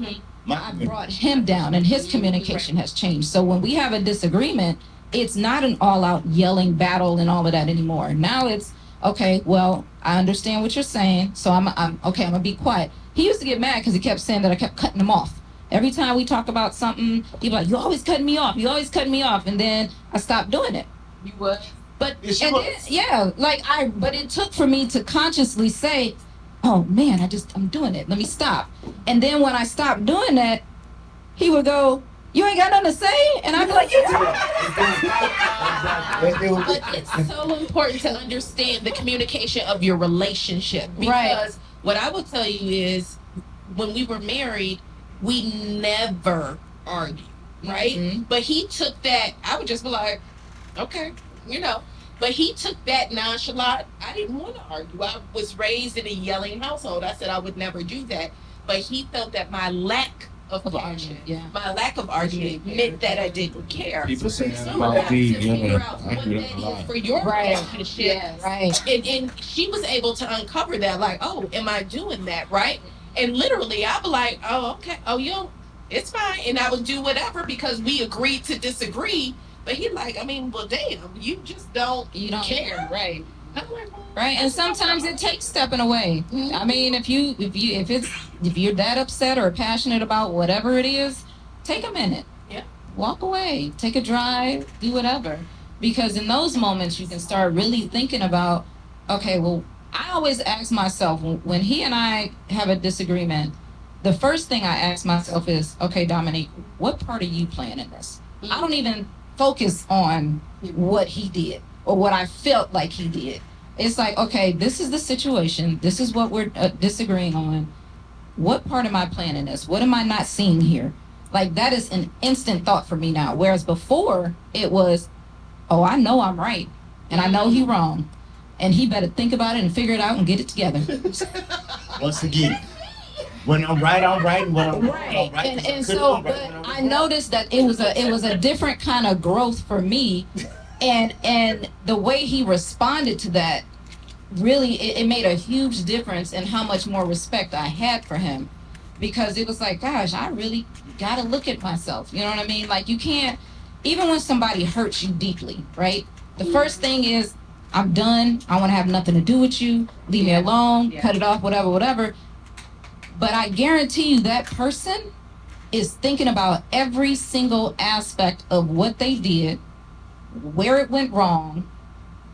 I brought him down, and his communication has changed. So when we have a disagreement, it's not an all-out yelling battle and all of that anymore. Now it's, okay, well, I understand what you're saying, so I'm gonna be quiet. He used to get mad because he kept saying that I kept cutting him off. Every time we talk about something, he'd be like, "You always cutting me off. You always cutting me off," and then I stopped doing it. You would. But it took for me to consciously say, "Oh man, I'm doing it. Let me stop." And then when I stopped doing that, he would go, "You ain't got nothing to say," and I'd be like, But it's so important to understand the communication of your relationship, because Right. what I will tell you is, when we were married, we never argued, right? Mhm. But he took that. I would just be like, okay, But he took that nonchalant. I didn't want to argue. I was raised in a yelling household. I said I would never do that. But he felt that my lack of passion, my lack of argument meant that I didn't care. People say that So about we have me, to figure yeah, out I what hear that that a lot. is for your Right. relationship. Yes. Right. And she was able to uncover that, like, oh, am I doing that right? And literally, I'd be like, oh, okay, it's fine, and I would do whatever because we agreed to disagree. But he well, damn, you just don't care, right? I'm like, Right, and sometimes it takes stepping away. I mean, if you're that upset or passionate about whatever it is, take a minute. Yeah. Walk away, take a drive, do whatever. Because in those moments, you can start really thinking about, okay, well, I always ask myself when he and I have a disagreement, the first thing I ask myself is, okay, Dominique, what part are you playing in this? I don't even focus on what he did or what I felt like he did. It's like, okay, this is the situation. This is what we're disagreeing on. What part am I playing in this? What am I not seeing here? Like, that is an instant thought for me now. Whereas before, it was, oh, I know I'm right, and I know he wrong, and he better think about it and figure it out and get it together. Once again, when I'm right, I'm right, and when I'm wrong, I'm Right, right. and so, but I noticed that it was a different kind of growth for me, and the way he responded to that really it made a huge difference in how much more respect I had for him, because it was like, gosh, I really gotta look at myself. You know what I mean? Like, you can't, even when somebody hurts you deeply, right? The first thing is, I'm done. I want to have nothing to do with you. Leave me alone. Cut it off. Whatever. But I guarantee you that person is thinking about every single aspect of what they did, where it went wrong,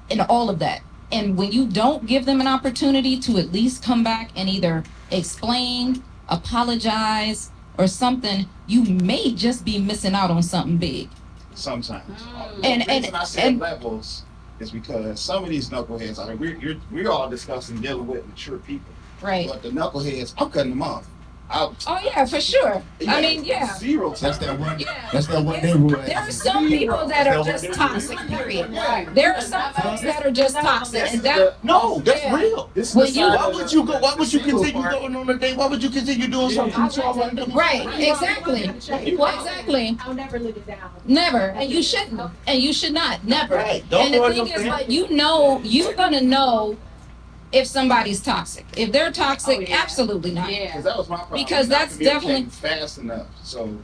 and all of that. And when you don't give them an opportunity to at least come back and either explain, apologize, or something, you may just be missing out on something big. Sometimes. And- The reason I said and- levels is because some of these knuckleheads, I mean, we're all discussing dealing with mature people. Right. But the knuckleheads, I'm cutting them off. Oh yeah, for sure. I mean, yeah. Zero That's time. that one. Yeah. That's that one neighborhood. There are some people that are just toxic, period. There are some folks that are just toxic, and that, No, that's Yeah. real. This is When the you- side Why of would the- you go? Why would you the single continue part. going on a date? Why would you continue doing something so random? right, exactly. I'll never live it down. Never, and you shouldn't, and you should not, never. Right. Don't And the ruin thing your is, family. like, you're gonna know if somebody's toxic. If they're toxic, absolutely not. Because that was my problem. Because Not that's communicating definitely- fast enough. So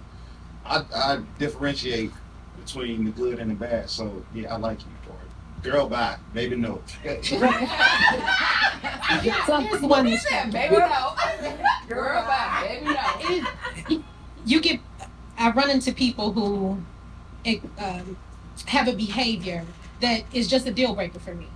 I differentiate between the good and the bad. So yeah, I like you for it. Girl, bye. Maybe no. Here's one He said, baby, no. Girl, bye, baby, no. I run into people who have a behavior that is just a deal breaker for me.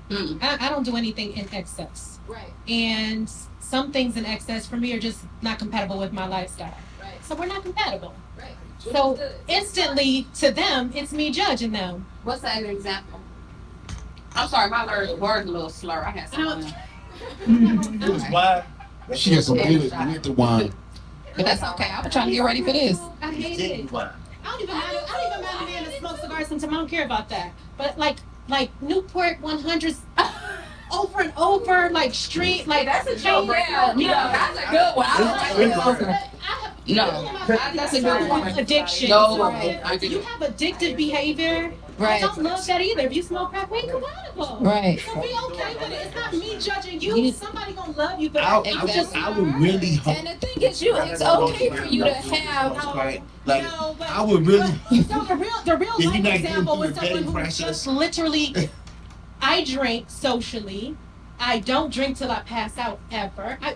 I don't do anything in excess. Right. And some things in excess for me are just not compatible with my lifestyle. Right. So we're not compatible. Right. So instantly to them, it's me judging them. What's that an example? I'm sorry, my word's a little slur. I had something. Because why? She has some good wine. But that's okay. I was trying to get ready for this. I hate it. Why? I don't even mind a man that smokes cigars sometimes. I don't care about that. But like Newport 100s over and over, like street, like That's a deal breaker. That's a good one. I don't like that. That's a good one. Addiction. No, So right. if you have addictive behavior, I Right. don't love that either. If you smoke crack, we compatible. Right. So we okay with it. It's not me judging you. You- Somebody gonna love you, but I I'm just would really hope. And the thing is, it's okay for you to have. Like, No, but- I would really. So the real Yeah, life you're not example going was through the someone who vetting just process. literally, I drink socially. I don't drink till I pass out ever. I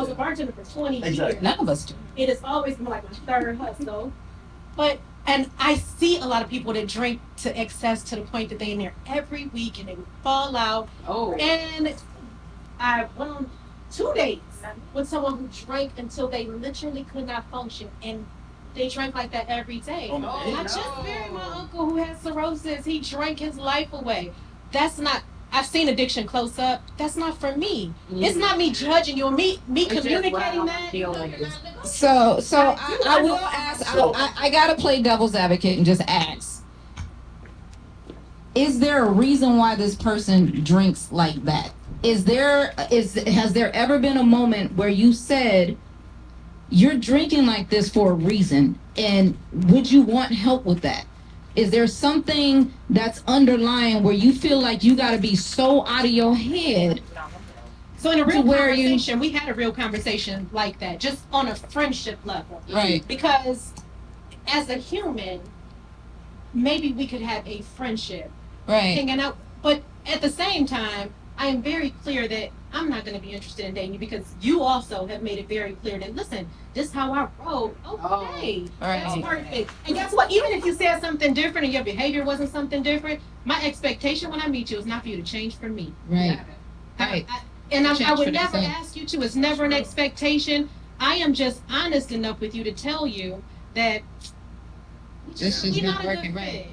was a bartender for 20 years. Exactly. None of us do. It has always been like my third hustle. And I see a lot of people that drink to excess to the point that they in there every week and they would fall out. Oh. And I went on 2 dates with someone who drank until they literally could not function. And they drank like that every day. On the day? I just married my uncle who has cirrhosis. He drank his life away. That's not, I've seen addiction close up. That's not for me. It's not me judging you or me communicating that. So I will ask. I gotta play devil's advocate and just ask: is there a reason why this person drinks like that? Has there ever been a moment where you said you're drinking like this for a reason, and would you want help with that? Is there something that's underlying where you feel like you gotta be so out of your head? So in a real To where you- conversation, we had a real conversation like that, just on a friendship level. Right. Because as a human, maybe we could have a friendship, Right. hanging out. But at the same time, I am very clear that I'm not going to be interested in dating you because you also have made it very clear that, listen, this is how I roll. Okay, that's Right. perfect. And guess what? Even if you said something different and your behavior wasn't something different, my expectation when I meet you is not for you to change for me. Right. Right. And I Change for would never themselves. ask you to. It's never an expectation. I am just honest enough with you to tell you that This is we're not not a working good right.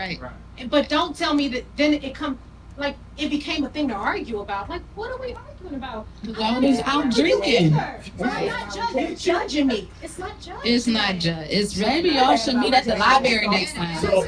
fit. Right. But don't tell me that then it comes. like it became a thing to argue about. Like, what are we arguing about? As long as I'm drinking. It's not judging. You're judging me. It's not judging. It's not just. It's maybe y'all should meet at the library next time. So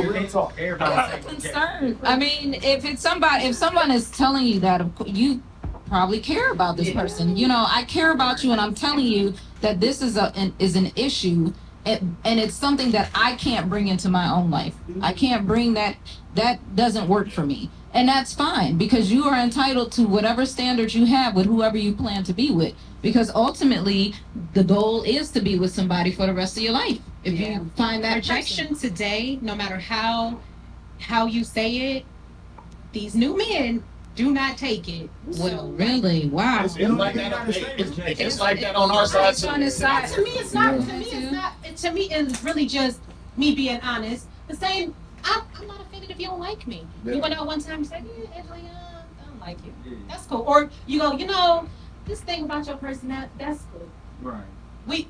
real talk, everybody. Concern. I mean, if someone is telling you that, of course, you probably care about this person. You know, I care about you, and I'm telling you that this is an issue, and it's something that I can't bring into my own life. I can't bring that. That doesn't work for me, and that's fine because you are entitled to whatever standards you have with whoever you plan to be with. Because ultimately, the goal is to be with somebody for the rest of your life. If you find that Rejection today, no matter how you say it, these new men do not take it. Well, really, wow. It's like that. It's like that on our side too. On his side. To me, it's not. To me, it's not. To me, it's really just me being honest. The same. I'm not offended if you don't like me. You went out one time and said, "Yeah, Ashley, I don't like you." That's cool. Or you go, this thing about your personality, that's cool. Right.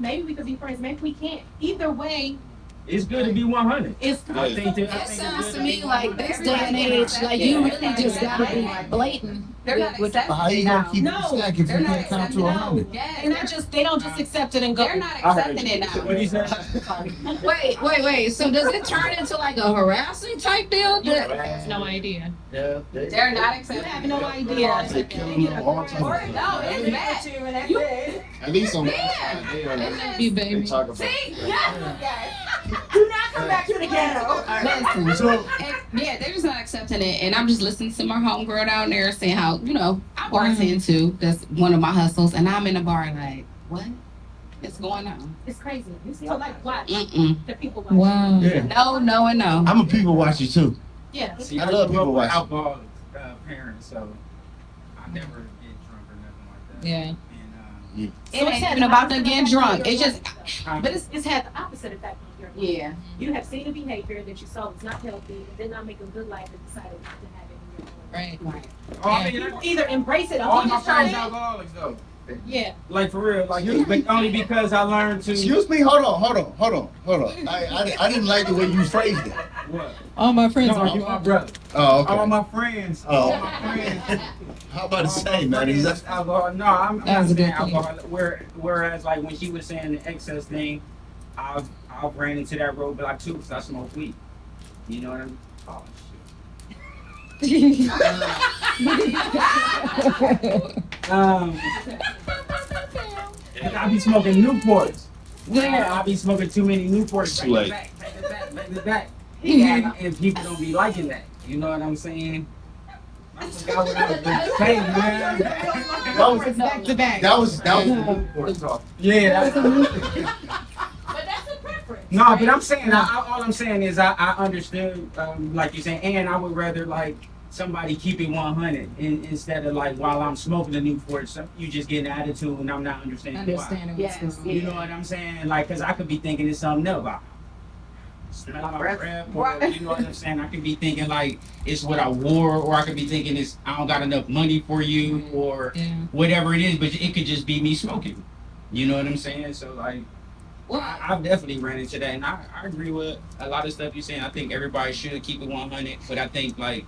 Maybe we could be friends. Maybe we can't. Either way, It's good to be 100. it's I think that, It sounds to me like this day and age, like you really just gotta be blatant. They're not accepting How you it gonna now. keep it No, stack if you They're not can't count accepting to it. 100? Yes. and they don't just accept it and go. They're not accepting it now. What do you say? Wait. So does it turn into like a harassing type deal? You have no idea. Yeah, They're not You accepting have it. no idea. They kill them all the Or time. no, it's bad. At least on that side, You they baby. talk about. See? Yes. Do not come back to the ghetto. Listen, So yeah, they're just not accepting it, and I'm just listening to my homegirl down there saying how I bartend too. That's one of my hustles, and I'm in the bar like, what is going on? It's crazy. You still like watch the people watch. Wow. yeah, No, and no. I'm a people watcher too. Yeah. See, I I love grew up people with watching. alcoholic parents, so I never get drunk or nothing like that. Yeah. And It ain't even about them getting drunk. It's just, But it's had the opposite effect on your life. yeah. You have seen a behavior that you saw was not healthy, and did not make a good life, and decided not to have it in your life. Right. oh, I mean, People either embrace it or all you my just try friends it. alcoholics though. Yeah. Like for real, like but only because I learned to. Excuse me, hold on. I didn't like the way you phrased it. What? All my friends No, you my brother. Oh, okay. All my friends. Oh. All my friends. How about the all same, my man? Is friends that alcohol. No, I'm That was not a saying good thing. alcohol. Whereas like when she was saying the excess thing, I've ran into that roadblock too because I smoke weed. You know what I mean? Oh shit. I be smoking Newports. Yeah, I be smoking too many Newports. Too late. Back to back. And people don't be liking that. You know what I'm saying? I forgot what I was gonna say, man. Back to back. that was Newport talk. Yeah. But that's a preference. No, but I'm saying, all I'm saying is I understood, like you're saying, and I would rather like somebody keep it 100 instead of like while I'm smoking the Newport, you just get an attitude and I'm not understanding why. What's going on. You know what I'm saying? Like, cause I could be thinking it's something else. Like, smell my breath, or you know what I'm saying? I could be thinking like it's what I wore, or I could be thinking it's I don't got enough money for you, or Yeah. whatever it is. But it could just be me smoking. You know what I'm saying? So like, I've definitely ran into that, and I agree with a lot of stuff you're saying. I think everybody should keep it 100, but I think like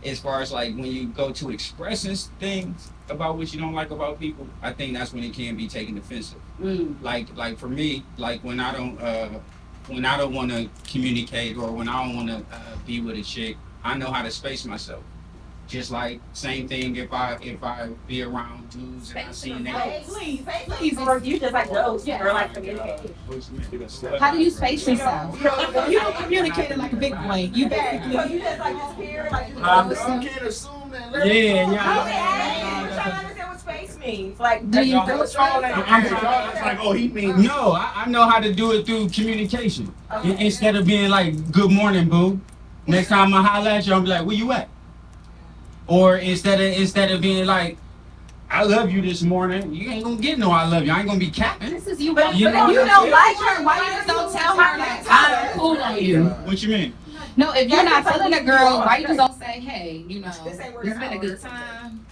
as far as like when you go to expressing things about what you don't like about people, I think that's when it can be taken offensive. Like for me, like when I don't want to communicate or when I don't want to be with a chick, I know how to space myself. Just like same thing if I be around dudes and I see them. Please, or you just like those, or like communicate. How do you space yourself? You don't communicate it like a big boy. You basically. So you just like disappear, like you can't assume that. Yeah. I'm trying to understand what space means. Like, Do you really It's like, oh, he means no. I know how to do it through communication. Instead of being like, "Good morning, boo." Next time I holler at you, I'm be like, "Where you at?" Or instead of being like, "I love you this morning," you ain't gonna get no "I love you." I ain't gonna be capping. This is you. But You if know you what don't I'm like her, why you just don't tell her like I'm cool on you. What you mean? No, if you're not feeling a girl, why you just don't say, hey, This ain't working it's been a out. good time.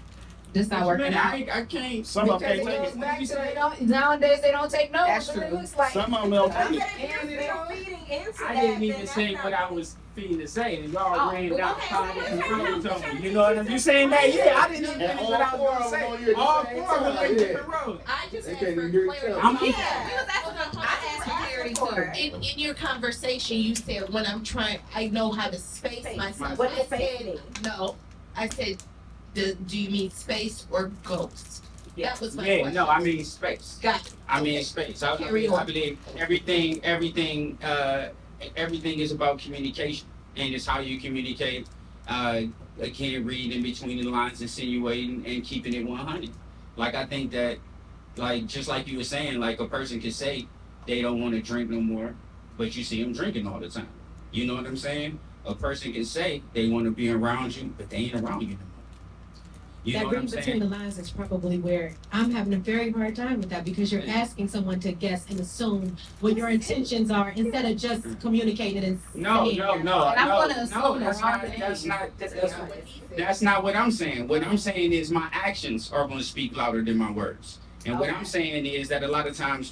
This not What you working mean? out. I can't. Some of Because them it can't goes take back it. to they don't, nowadays they don't take no. That's But it true. looks like Some of them don't take it. If you're still feeding I didn't even say what I was feeling to say, and y'all ran down comments and roads on me. You know what I'm You saying that? Yeah, I didn't even finish what I was gonna say. All four of them went different roads. I just asked can't for even hear clarity. each other. I'm- I asked for clarity too. In your conversation, you said when I'm trying, I know how to space myself. What I does space said mean? no. I said, do you mean space or ghost? That was my Yeah, question. no, I mean space. Got it. I mean space. I Carry on. believe everything is about communication, and it's how you communicate. Again, reading between the lines, insinuating, and keeping it 100. Like I think that, like just like you were saying, like a person could say they don't want to drink no more, but you see them drinking all the time. You know what I'm saying? A person can say they want to be around you, but they ain't around you no more. You know That what I'm reading between saying? the lines is probably where I'm having a very hard time with that, because you're asking someone to guess and assume what your intentions are instead of just communicating and No, saying. no, no, And I no, wanna no. assume That's the wrong not. thing. That's not what I'm saying. What I'm saying is my actions are going to speak louder than my words. And what I'm saying is that a lot of times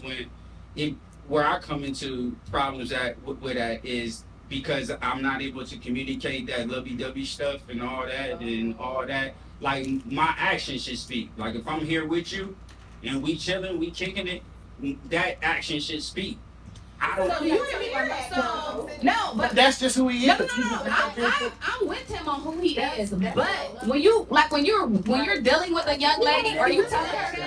where I come into problems with that is because I'm not able to communicate that lovey-dovey stuff and all that. Like my actions should speak. Like if I'm here with you and we chilling, we kicking it, that action should speak. I don't. So you didn't hear that. So no, but That's just who he is. no. I'm with him on who he is. But when you're dealing with a young lady, are you telling her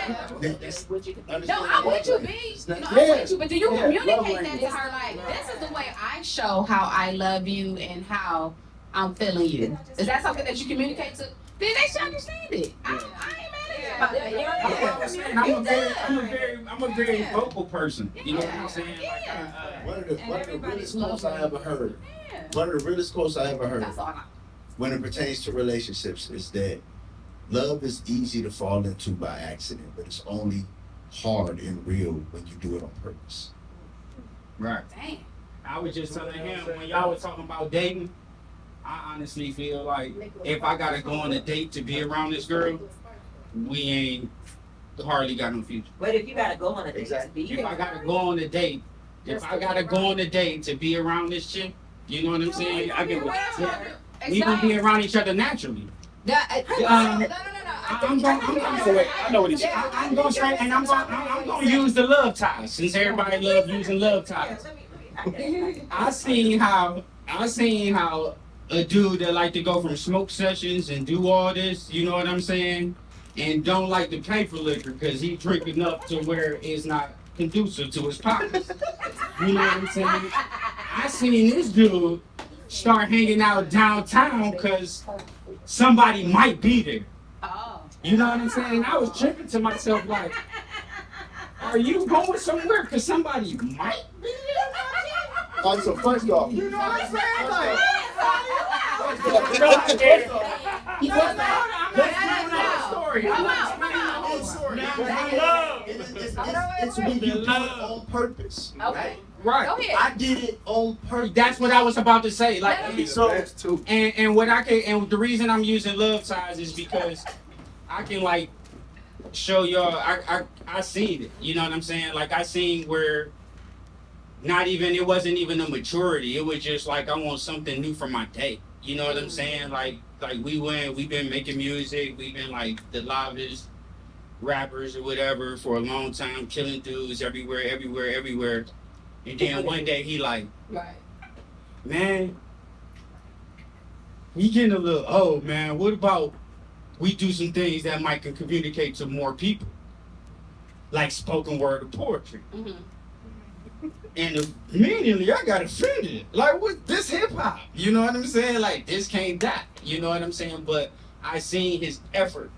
that? No, I'm with you, B. No, I'm with you. But do you communicate that to her? Like, this is the way I show how I love you and how I'm feeling you. Is that something that you communicate to? Then they should understand it. I ain't mad at you about that. I'm a very vocal person. You know what I'm saying? One of the realest quotes I ever heard. One of the realest quotes I ever heard That's all. when it pertains to relationships is that love is easy to fall into by accident, but it's only hard and real when you do it on purpose. Right. Dang. I was just telling him when y'all were talking about dating, I honestly feel like if I gotta go on a date to be around this girl, we ain't hardly got no future. But if you gotta go on a date to Exactly. be If I gotta go on a date, to be around this chick, you know what I'm saying? I get what we gonna be around each other naturally. I'm gonna try, and I'm gonna use the LoveTies since everybody love using LoveTies. I seen how a dude that like to go from smoke sessions and do all this, you know what I'm saying, and don't like to pay for liquor because he drink enough to where it's not conducive to his pockets. You know what I'm saying? I seen this dude start hanging out downtown because somebody might be there. Oh. You know what I'm saying? I was tripping to myself like, are you going somewhere because somebody might be there? Like, so first off, You know what I'm saying? Like, It's when you do it on purpose. Okay. Right. Go ahead. I did it on purpose. That's what I was about to say. Like, so, that's too. and what I can, and the reason I'm using LoveTies is because I can like show y'all. I seen it. You know what I'm saying? Like I seen where it wasn't even a maturity. It was just like I want something new for my day. You know what I'm saying? Like we've been making music. We've been like the loudest rappers or whatever for a long time, killing dudes everywhere. And then one day he like, Right. man, we getting a little old, man. What about we do some things that might can communicate to more people, like spoken word or poetry? Mm-hmm. And immediately I got offended. Like, what this hip hop? You know what I'm saying? Like, this can't die. You know what I'm saying? But I seen his effort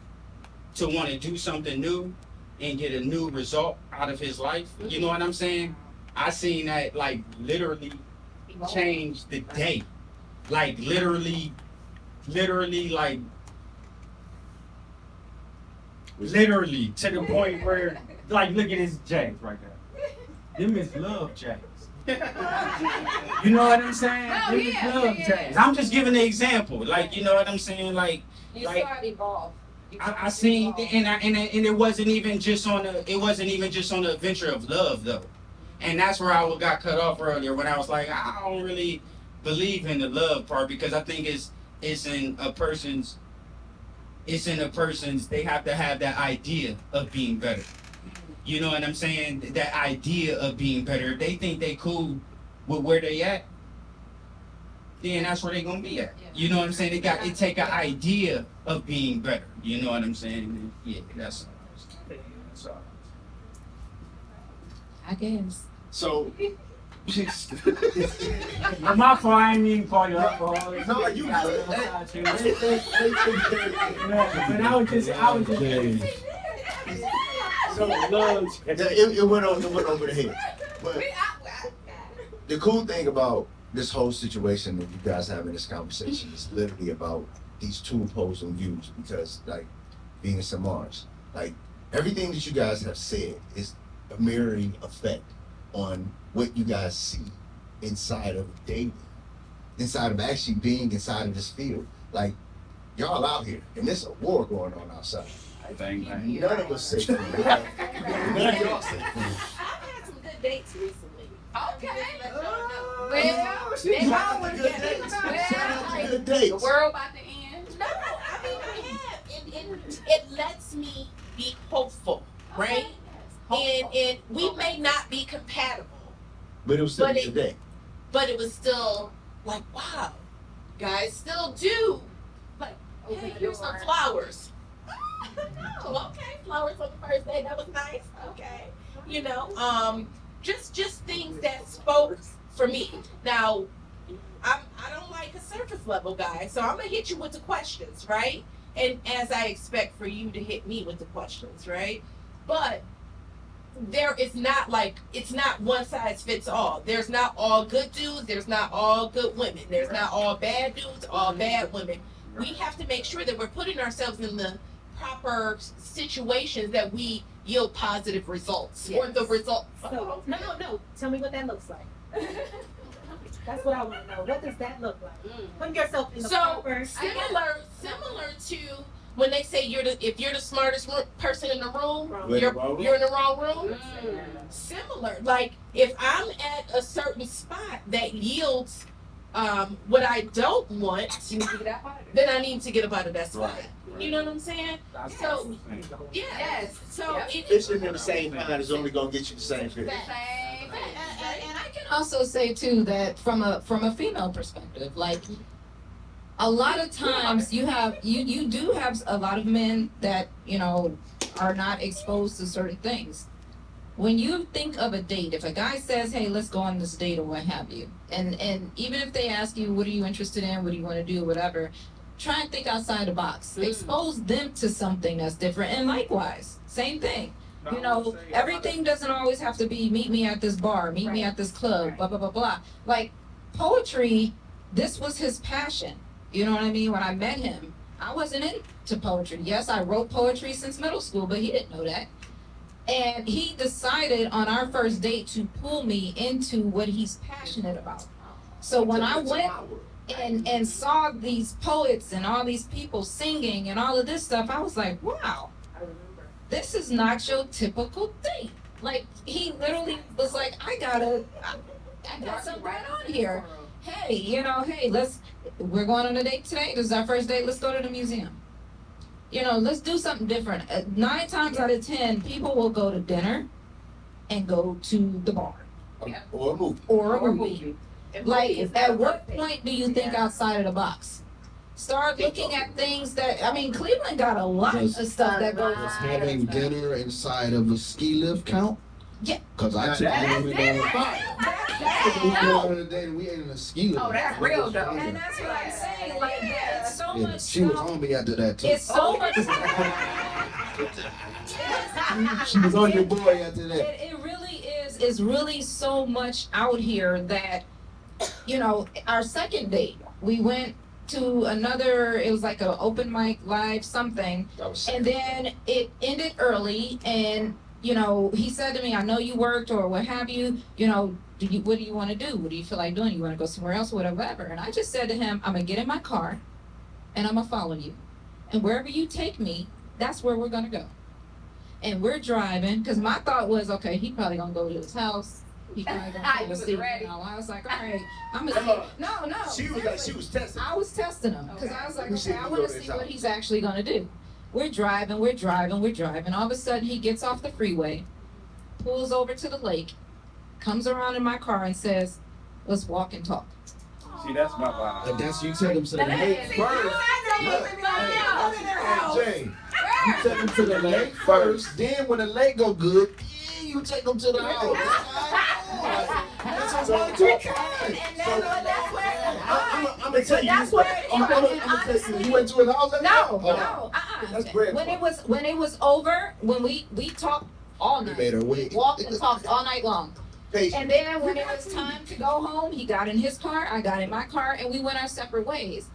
to want to do something new and get a new result out of his life. You know what I'm saying? I seen that like literally change the day. Like literally like literally to the point where like look at his J's right there. Them is love J's. You know what I'm saying? Oh, Them is yeah, love yeah. J's. I'm just giving an example. Like, you know what I'm saying? Like You Like, saw it evolve. I seen and it wasn't even just on the adventure of love though. And that's where I got cut off earlier when I was like, I don't really believe in the love part because I think it's in a person's they have to have that idea of being better. You know what I'm saying? That idea of being better. If they think they cool with where they at, then that's where they gonna be at. You know what I'm saying? It take an idea of being better. You know what I'm saying? Yeah, that's all. I guess. So, My fault, I ain't mean to call you up. no, you good. But I was just It went over the head. But the cool thing about this whole situation that you guys having this conversation is literally about these two opposing views because, like, Venus and Mars, like, everything that you guys have said is a mirroring effect on what you guys see inside of dating, inside of actually being inside of this field. Like, y'all out here, and there's a war going on outside. None of us say food. None of y'all say food. I've had some good dates recently. Okay. Well, They all want to get it. Shout out to good The dates. world about to end. no, I mean I have. It lets me be hopeful, right? And we may not be compatible, But it was still But a it- good day. but it was still like, wow, guys still do. Like, hey, here's some flowers. Oh, okay, flowers on the first day. That was nice. Okay, you know, just things that spoke for me. Now, I don't like a surface level guy, so I'm gonna hit you with the questions, right? And as I expect for you to hit me with the questions, right? But there is not like it's not one size fits all. There's not all good dudes. There's not all good women. There's not all bad dudes. All bad women. We have to make sure that we're putting ourselves in the proper situations that we yield positive results or the results. So, no. Tell me what that looks like. That's what I want to know. What does that look like? Put yourself in the So proper. similar to when they say if you're the smartest person in the room, you're in the wrong room. Similar, like if I'm at a certain spot that yields what I don't want, then I need to get up out of that spot. You know what I'm saying? So Yes. So Yep. Fishing in the same pond is only gonna get you the same fish. Same. And I can also say too that from a female perspective, like a lot of times you do have a lot of men that are not exposed to certain things. When you think of a date, if a guy says, "Hey, let's go on this date" or what have you, and even if they ask you, "What are you interested in? What do you want to do?" whatever, try and think outside the box. Expose them to something that's different, and likewise, same thing. Everything doesn't always have to be meet me at this bar, meet me at this club, blah, blah, blah, blah. Like poetry, this was his passion. You know what I mean? When I met him, I wasn't into poetry. Yes, I wrote poetry since middle school, but he didn't know that. And he decided on our first date to pull me into what he's passionate about. So when I went and saw these poets and all these people singing and all of this stuff, I was like, wow. This is not your typical date. Like, he literally was like, I got something right on here. Hey, we're going on a date today. This is our first date. Let's go to the museum. Let's do something different. 9 times out of 10, people will go to dinner and go to the bar. Or a movie. Like, at what point do you think outside of the box? Start looking at things that, Cleveland got a lot of stuff that goes Does on. having dinner inside of a ski lift count? Yeah. Because I took a woman on a date and we ate in a ski lift. Oh, that's real though. And that's what I'm saying. Like, it's so Yeah, much she was stuff. on me after that too. It's so much. She was on your boy after that. It really is. It's really so much out here that, our second date, we went to another. It was like an open mic live something, and then it ended early. And he said to me, "I know you worked or what have you. What do you want to do? What do you feel like doing? You want to go somewhere else, whatever." And I just said to him, "I'm gonna get in my car, and I'm gonna follow you, and wherever you take me, that's where we're gonna go." And we're driving, because my thought was, okay, he probably gonna go to his house, He probably gonna I fall was asleep. ready. You know, I was like, all right, I'm gonna see. No. She was like, she was testing. I was testing him because I was like, We said okay, I we want go to to see his what house. he's actually gonna do. We're driving. All of a sudden, he gets off the freeway, pulls over to the lake, comes around in my car and says, "Let's walk and talk." See, that's my vibe. But that's you take them to the lake first. Look, hey, Jay, you take them to the lake first. Then when the lake go good, then you take them to the house. That's a 1-2 punch. I'm gonna tell you. I'm gonna tell you. You went to his house? No. That's great. When it was over, when we talked all You night, made her wait. walked and talked all night long. Patience. And then when it was time to go home, he got in his car, I got in my car, and we went our separate ways.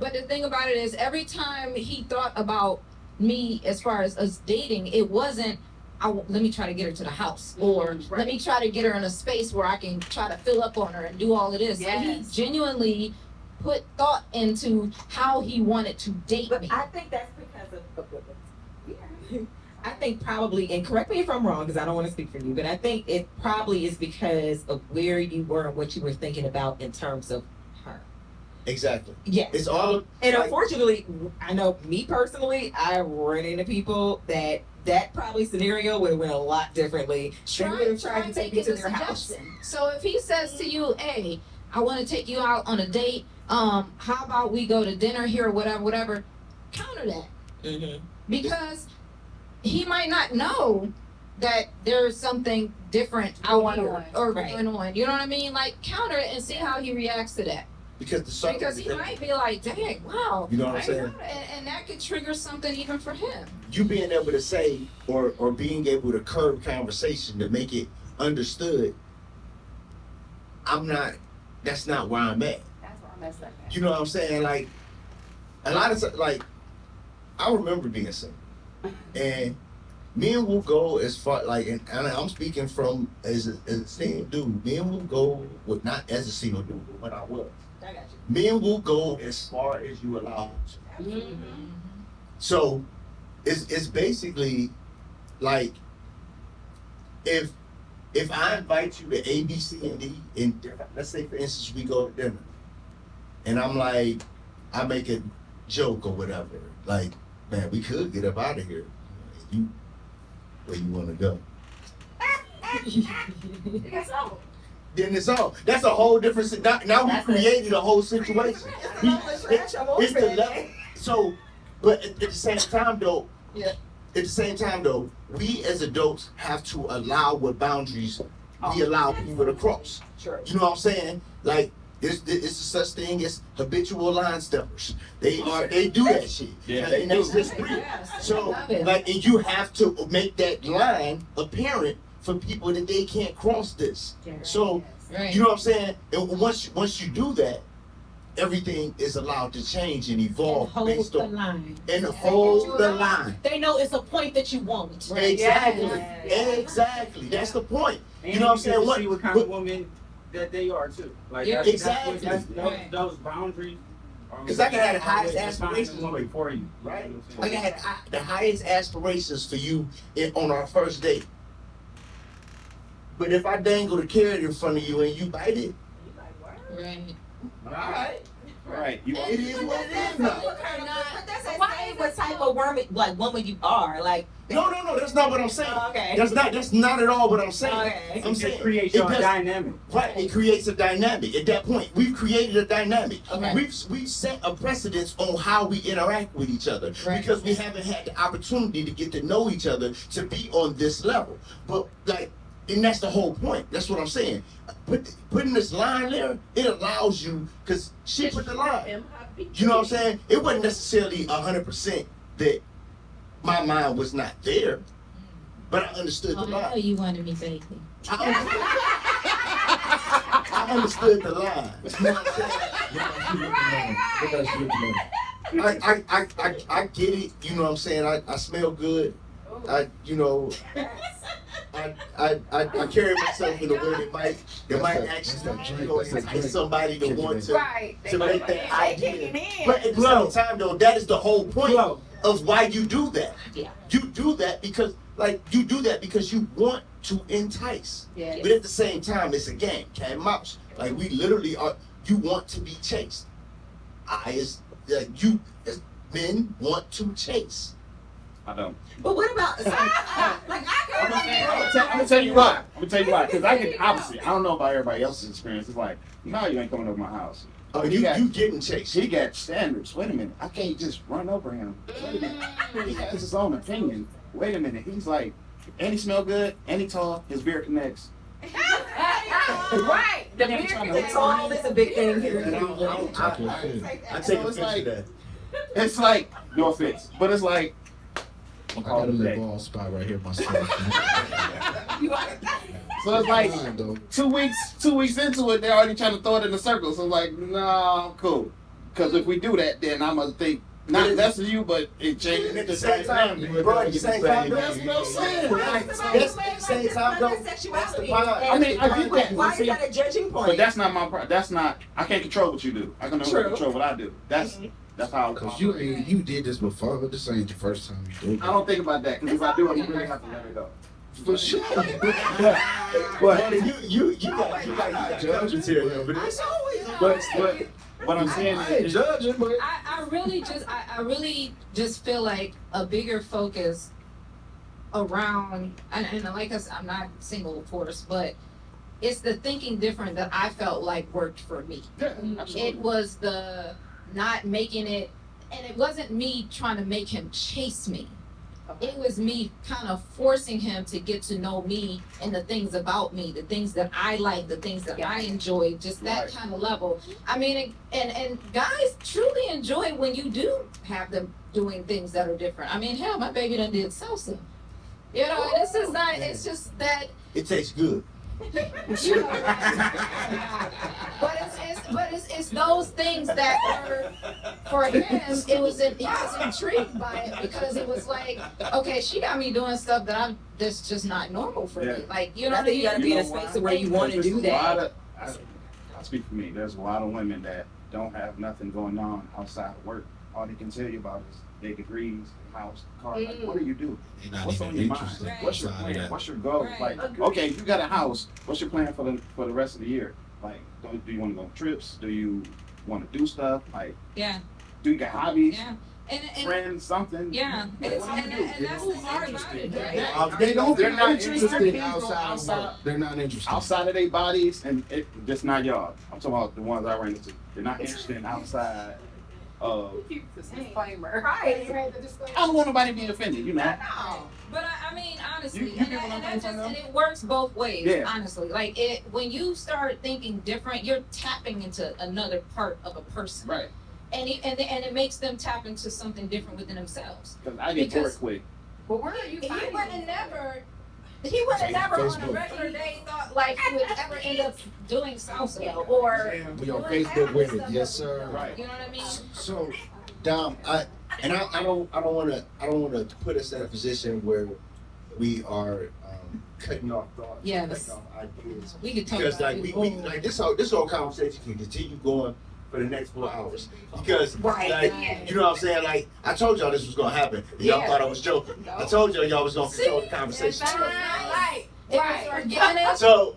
But the thing about it is, every time he thought about me as far as us dating, it wasn't, let me try to get her to the house, or let me try to get her in a space where I can try to fill up on her and do all of this. Yes. He genuinely put thought into how he wanted to date But me. I think that's because I think probably, and correct me if I'm wrong, because I don't want to speak for you, but I think it probably is because of where you were and what you were thinking about in terms of her. Exactly. Yeah. It's all. And like, unfortunately, I know me personally, I run into people that probably scenario would have went a lot differently. They would have tried to take me to their house. So if he says to you, "Hey, I want to take you out on a date. How about we go to dinner here or whatever," counter that. Mm-hmm. Because he might not know that there's something different out here or Right. going on. You know what I mean? Like, counter it and see how he reacts to that. because the circle. Because he might be like, dang, wow. You know what I'm I saying? know that. And that could trigger something even for him. You being able to say or being able to curb conversation to make it understood. That's not where I'm at. That's where I messed up at. You know what I'm saying? Like a lot of like I remember being single, and men will go as far like, and I'm speaking from as a single dude. Men will go with not as a single dude, but when I was. I got you. Men will go as far as you allow them to. So it's basically like if I invite you to A, B, C, and D, and let's say for instance we go to dinner, and I'm like, I make a joke or whatever, like, man, we could get up out of here. Where you want to go? Then it's all. That's a whole different. Now we created a whole situation. It's the level. So, but at the same time though, we as adults have to allow what boundaries we allow people to cross. Sure. You know what I'm saying? Like it's a such thing as habitual line steppers. They do that shit. Yeah, and that's just real. So like, and you have to make that line apparent for people that they can't cross this. So Right. you know what I'm saying? And once you do that, everything is allowed to change and evolve Hold based the on line. and hold the line. They know it's a point that you won't. Exactly. Yes. Exactly. That's the point. And You know what I'm get to saying? see what kind of woman that they are too. Like Yeah, exactly. those boundaries. Because I can have the highest define the aspirations woman for you. Right. You know what I'm I saying? had the highest aspirations for you on our first date. But if I dangle the carrot in front of you and you bite it, Right. alright. Right. You It is what it is now. But that's what type of woman you are. Like, No, that's not what I'm saying. okay. That's not at all what I'm saying. Okay. I'm It saying just creates it your does- dynamic. Right, it creates a dynamic. At that point, we've created a dynamic. Okay. We've set a precedence on how we interact with each other Right. because we haven't had the opportunity to get to know each other to be on this level. But like, and that's the whole point. That's what I'm saying. Putting this line there, it allows you, because she put the line. You know what I'm saying? It wasn't necessarily 100% that my mind was not there, but I understood the Oh, I know line. you wanted me, baby. I understood the line. You know what I'm saying? I get it. You know what I'm saying? I smell good. I carry myself in a way that might actually entice somebody to want to make that idea. But at the same time though, that is the whole point of why you do that. Yeah. You do that because like you do that because you want to entice. Yeah. But at the same time, it's a game, cat and mouse. Like we literally are. You want to be chased. As men want to chase. I don't. But what about like I'm gonna tell you why. Because I get the opposite. I don't know about everybody else's experience. It's like, no, you ain't coming over my house. Oh, you getting chased. He got standards. Wait a minute. I can't just run over him. Wait a minute. He has his own opinion. Wait a minute. He's like, and he smell good, and he tall, his beard connects. Right. The beard connects. tall is a big thing here. I take offense to that. It's like, no offense, but it's like, I got a little bald spot right here myself. so it's like 2 weeks into it, they're already trying to throw it in a circle. So it's like, nah, I'm cool. Because if we do that, then I'm gonna think not less of you, but it changes At the same time, bro, at the same time, That's what I'm saying. At the same time, though, that's the point. I mean, I get that. Why is that a judging point? But that's not my problem. That's not. I can't control what you do. I can only control what I do. That's how. Cause you did this before, but this ain't the first time you did I don't think about that because if I do it, you really have to let it go. For sure. But you got judgments here, But what I'm saying is, judging, but I really just feel like a bigger focus around, and like us, I'm not single, of course, but it's the thinking different that I felt like worked for me. yeah, absolutely. It was the not making it, and it wasn't me trying to make him chase me. It was me kind of forcing him to get to know me and the things about me, the things that I like, the things that I enjoy, just that Right. kind of level. I mean, and guys truly enjoy when you do have them doing things that are different. I mean, hell, my baby done did salsa. You know, and this is not, it's just that, it tastes good. but it's those things that were, for him, he was intrigued by it because it was like, okay, she got me doing stuff that's just not normal for me. Like, you know I what I think you gotta mean? be in a space where you want to do that. I speak for me. There's a lot of women that don't have nothing going on outside of work. All they can tell you about is their degrees, house, car. Like, what do you do? They're not What's even on your mind? interested What's your outside of plan? that. What's your goal? Right. Like, okay, you got a house. What's your plan for the rest of the year? Like, do you want to go on trips? Do you want to do stuff? Like, Yeah, do you got hobbies? yeah. And Friends, something? yeah, and that's the part about it, right? They don't. They're not interested people outside of work. They're not interested. outside of their bodies, and it just not y'all. I'm talking about the ones I ran into. They're not interested outside of. Disclaimer. Right. I don't want nobody being offended, you know. But I mean, honestly, You get what I'm and saying, though? it works both ways. Yeah. Honestly, like when you start thinking different, you're tapping into another part of a person, Right. and it makes them tap into something different within themselves. Because I get bored Because- quick. But where are you He finding would have these? never on a Facebook. regular day thought like he would ever end up doing salsa or We on doing Facebook with it, stuff. yes sir. Right. You know what I mean? So, Dom, I don't want to put us in a position where we are cutting off thoughts, Yes. cutting off ideas, We could talk because about like it. we like this whole conversation can continue going for the next 4 hours because like you know what I'm saying, like I told y'all this was gonna happen and y'all thought I was joking. I told y'all was gonna control the conversation. Right. It was organic. So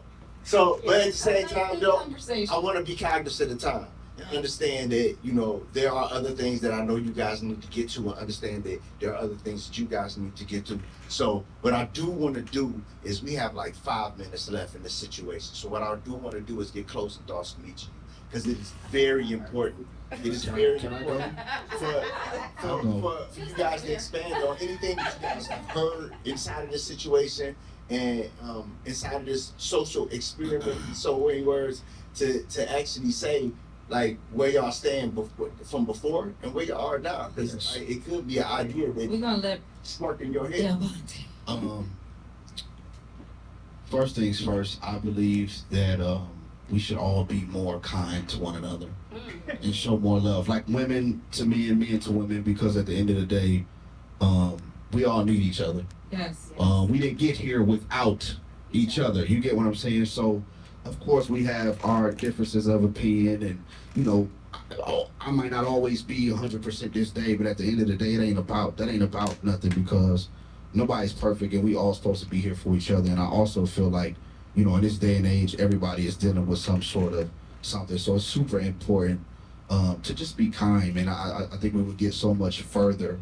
but at the same time though, Conversation. I want to be cognizant of time and understand that, you know, there are other things that I know you guys need to get to and understand that there are other things that you guys need to get to. So what I do want to do is we have like 5 minutes left in this situation. So what I do want to do is get closing thoughts from each of you because it is very important. It is very important for you guys to expand on anything that you guys have heard inside of this situation and inside of this social experiment, so many words, to actually say like where y'all stand from before and where y'all are now, because Yes. like, it could be an idea We're that gonna let sparked in your head. First things first, I believe that we should all be more kind to one another and show more love. Like women to me and men to women, because at the end of the day, we all need each other. yes. We didn't get here without each other. You get what I'm saying? So, of course, we have our differences of opinion, and you know, I might not always be 100% this day, but at the end of the day, that ain't about nothing because nobody's perfect, and we all supposed to be here for each other. And I also feel like, you know, in this day and age, everybody is dealing with some sort of something. So it's super important to just be kind. And I think we would get so much further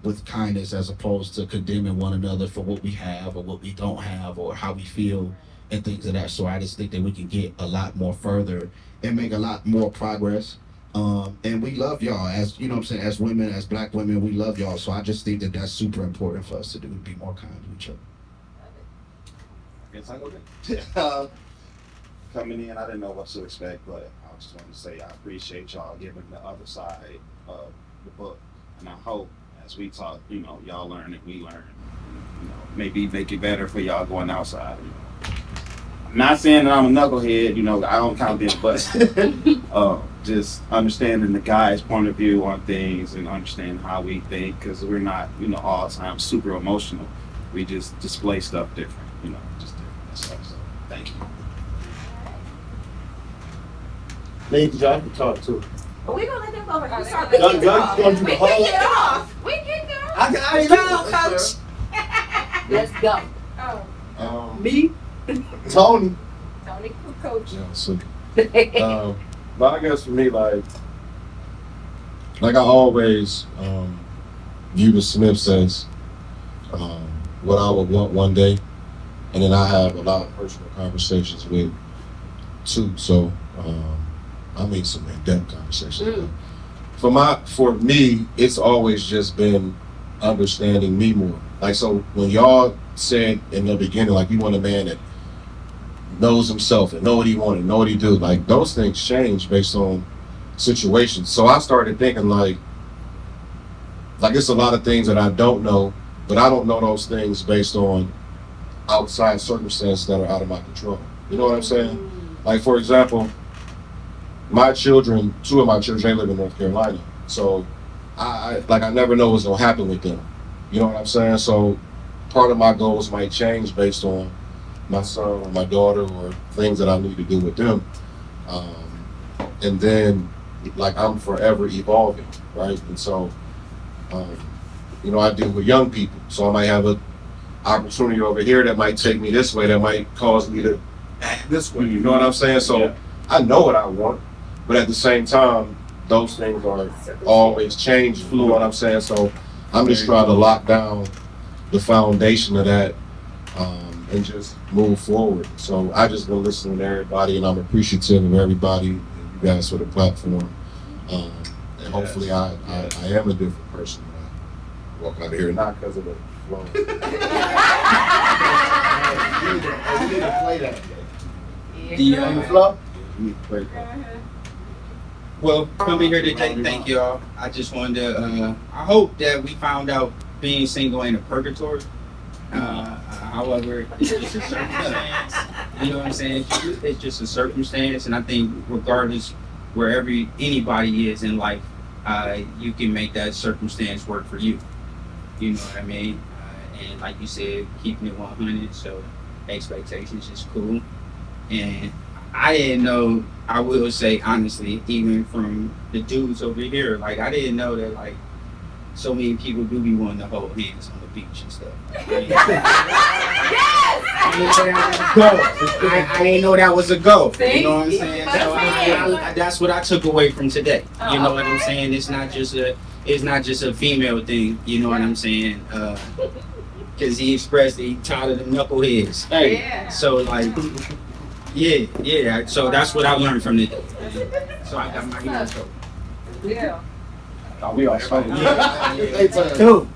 with kindness as opposed to condemning one another for what we have or what we don't have or how we feel and things of that sort. I just think that we can get a lot more further and make a lot more progress. And we love y'all, as you know what I'm saying, as women, as black women, we love y'all. So I just think that that's super important for us to do, be more kind to each other. I guess I go there. Coming in, I didn't know what to expect, but I just want to say I appreciate y'all giving the other side of the book. And I hope as we talk, you know, y'all learn and we learn. You know, maybe make it better for y'all going outside. You know. I'm not saying that I'm a knucklehead, you know, I don't count this, but just understanding the guy's point of view on things and understanding how we think, because we're not, you know, all the time super emotional. We just display stuff different, you know, just different and stuff. So thank you. Ladies, y'all can talk too. But we gonna let them go. We Y'all do the whole. kicked it off. We kicked it off. I Coach. Let's go. Me, Tony. Tony, coach. Yeah, so, but I guess for me, like I always view the Smiths as what I would want one day, and then I have a lot of personal conversations with too. So I mean some in-depth conversations. For me, it's always just been understanding me more. Like, so when y'all said in the beginning, like, you want a man that knows himself and know what he wanted, know what he do, like, those things change based on situations. So I started thinking like it's a lot of things that I don't know, but I don't know those things based on outside circumstances that are out of my control. You know what I'm saying? Like, for example, my children, 2 of my children, they live in North Carolina. So I never know what's gonna happen with them. You know what I'm saying? So part of my goals might change based on my son or my daughter or things that I need to do with them. And then, like, I'm forever evolving, right? And so, you know, I deal with young people. So I might have an opportunity over here that might take me this way, that might cause me to act this way. You know what I'm saying? So I know what I want, but at the same time, those things are always changing. You know what I'm saying? So I'm just trying to lock down the foundation of that and just move forward. So I just been listening to everybody, and I'm appreciative of everybody and you guys for the platform. And hopefully I am a different person when I walk out of here, not because of the flow. You need to play that. The flow? You need to play that. Well, coming here today, thank y'all. I just wanted to, I hope that we found out being single ain't a purgatory. However, it's just a circumstance. You know what I'm saying? It's just a circumstance, and I think regardless wherever anybody is in life, you can make that circumstance work for you. You know what I mean? And like you said, keeping it 100, so expectations is cool. And I didn't know, I will say honestly, even from the dudes over here, like, I didn't know that, like, so many people do be wanting to hold hands on the beach and stuff. I didn't know that was a go. You know what I'm saying? So that's what I took away from today. You know what I'm saying? It's not just a female thing. You know what I'm saying? Because he expressed that he tired of them knuckleheads. Hey, yeah. So like, yeah. So that's what I learned from it. So I got my hands up. Yeah. We all spoke. Dude.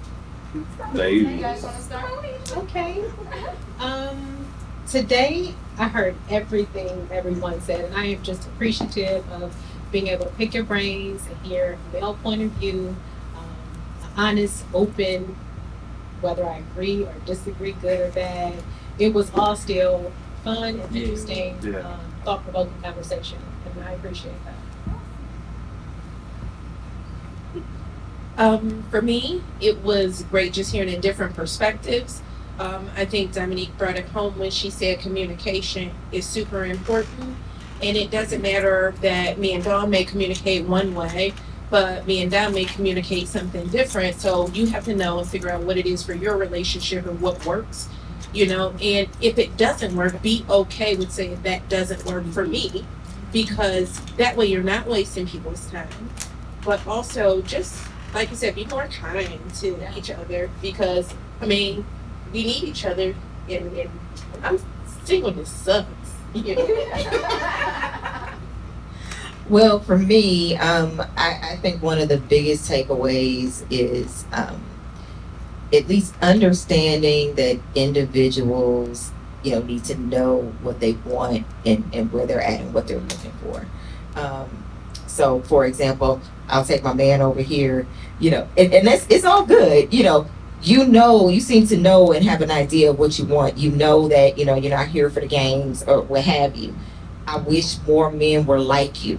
You guys want to start? Okay. Today I heard everything everyone said, and I am just appreciative of being able to pick your brains and hear a male point of view, honest, open, whether I agree or disagree, good or bad. It was all still fun and interesting, thought-provoking conversation, and I appreciate that. For me, it was great just hearing in different perspectives. I think Dominique brought it home when she said communication is super important. And it doesn't matter that me and Dawn may communicate one way, but me and Dom may communicate something different. So you have to know and figure out what it is for your relationship and what works, you know. And if it doesn't work, be okay with saying that doesn't work for me, because that way you're not wasting people's time. But also, just like you said, be more kind to each other, because I mean, we need each other. And I'm singleness sucks, you know. Well, for me, I think one of the biggest takeaways is at least understanding that individuals, you know, need to know what they want and where they're at and what they're looking for. So, for example, I'll take my man over here, you know, and that's, it's all good, you know, you seem to know and have an idea of what you want. You know that, you know, you're not here for the games or what have you. I wish more men were like you.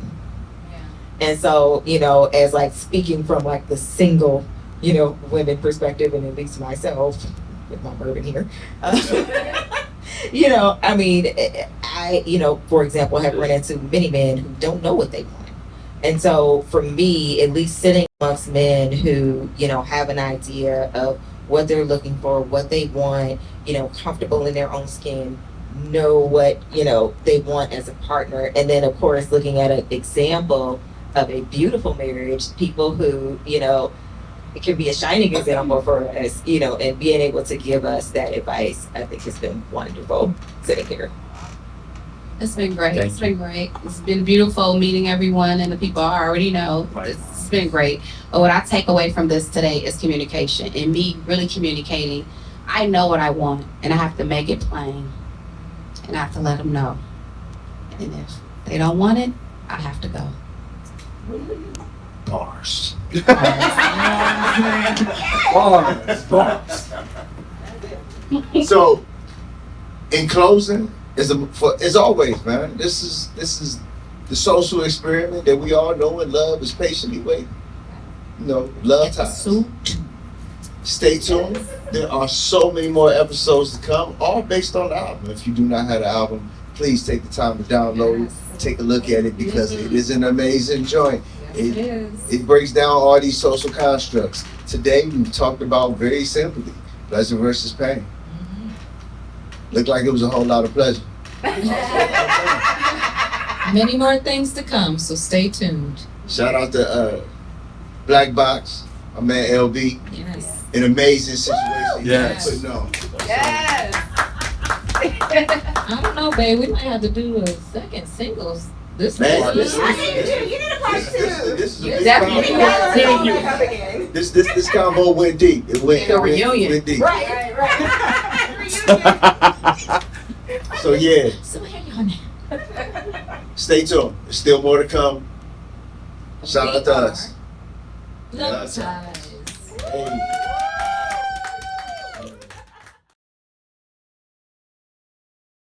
And so, you know, as like speaking from like the single, you know, women perspective, and at least myself with my bourbon here, you know, I mean, I, you know, for example, have run into many men who don't know what they want. And so for me, at least sitting amongst men who, you know, have an idea of what they're looking for, what they want, you know, comfortable in their own skin, know what, you know, they want as a partner. And then of course, looking at an example of a beautiful marriage, people who, you know, it can be a shining example for us, you know, and being able to give us that advice, I think has been wonderful sitting here. It's been great. It's been great. It's been beautiful meeting everyone and the people I already know. It's been great. But what I take away from this today is communication, and me really communicating. I know what I want, and I have to make it plain, and I have to let them know. And if they don't want it, I have to go. Bars. So, in closing, as always, man, this is the social experiment that we all know and love is patiently waiting. You know, LoveTies. Stay tuned. There are so many more episodes to come, all based on the album. If you do not have the album, please take the time to download it, take a look at it, because it is an amazing joint. It breaks down all these social constructs. Today we talked about very simply pleasure versus pain. Looked like it was a whole lot of pleasure. Many more things to come, so stay tuned. Shout out to Black Box, my man LB. Yes. An amazing situation. Yes. Putting on. Yes. I don't know, babe. We might have to do a second singles. This Man, one. this is a big Definitely. convo. This convo went deep. It went went deep. Right. So yeah, So hang on. stay tuned. There's still more to come. Shout out to us. LoveTies. Hey.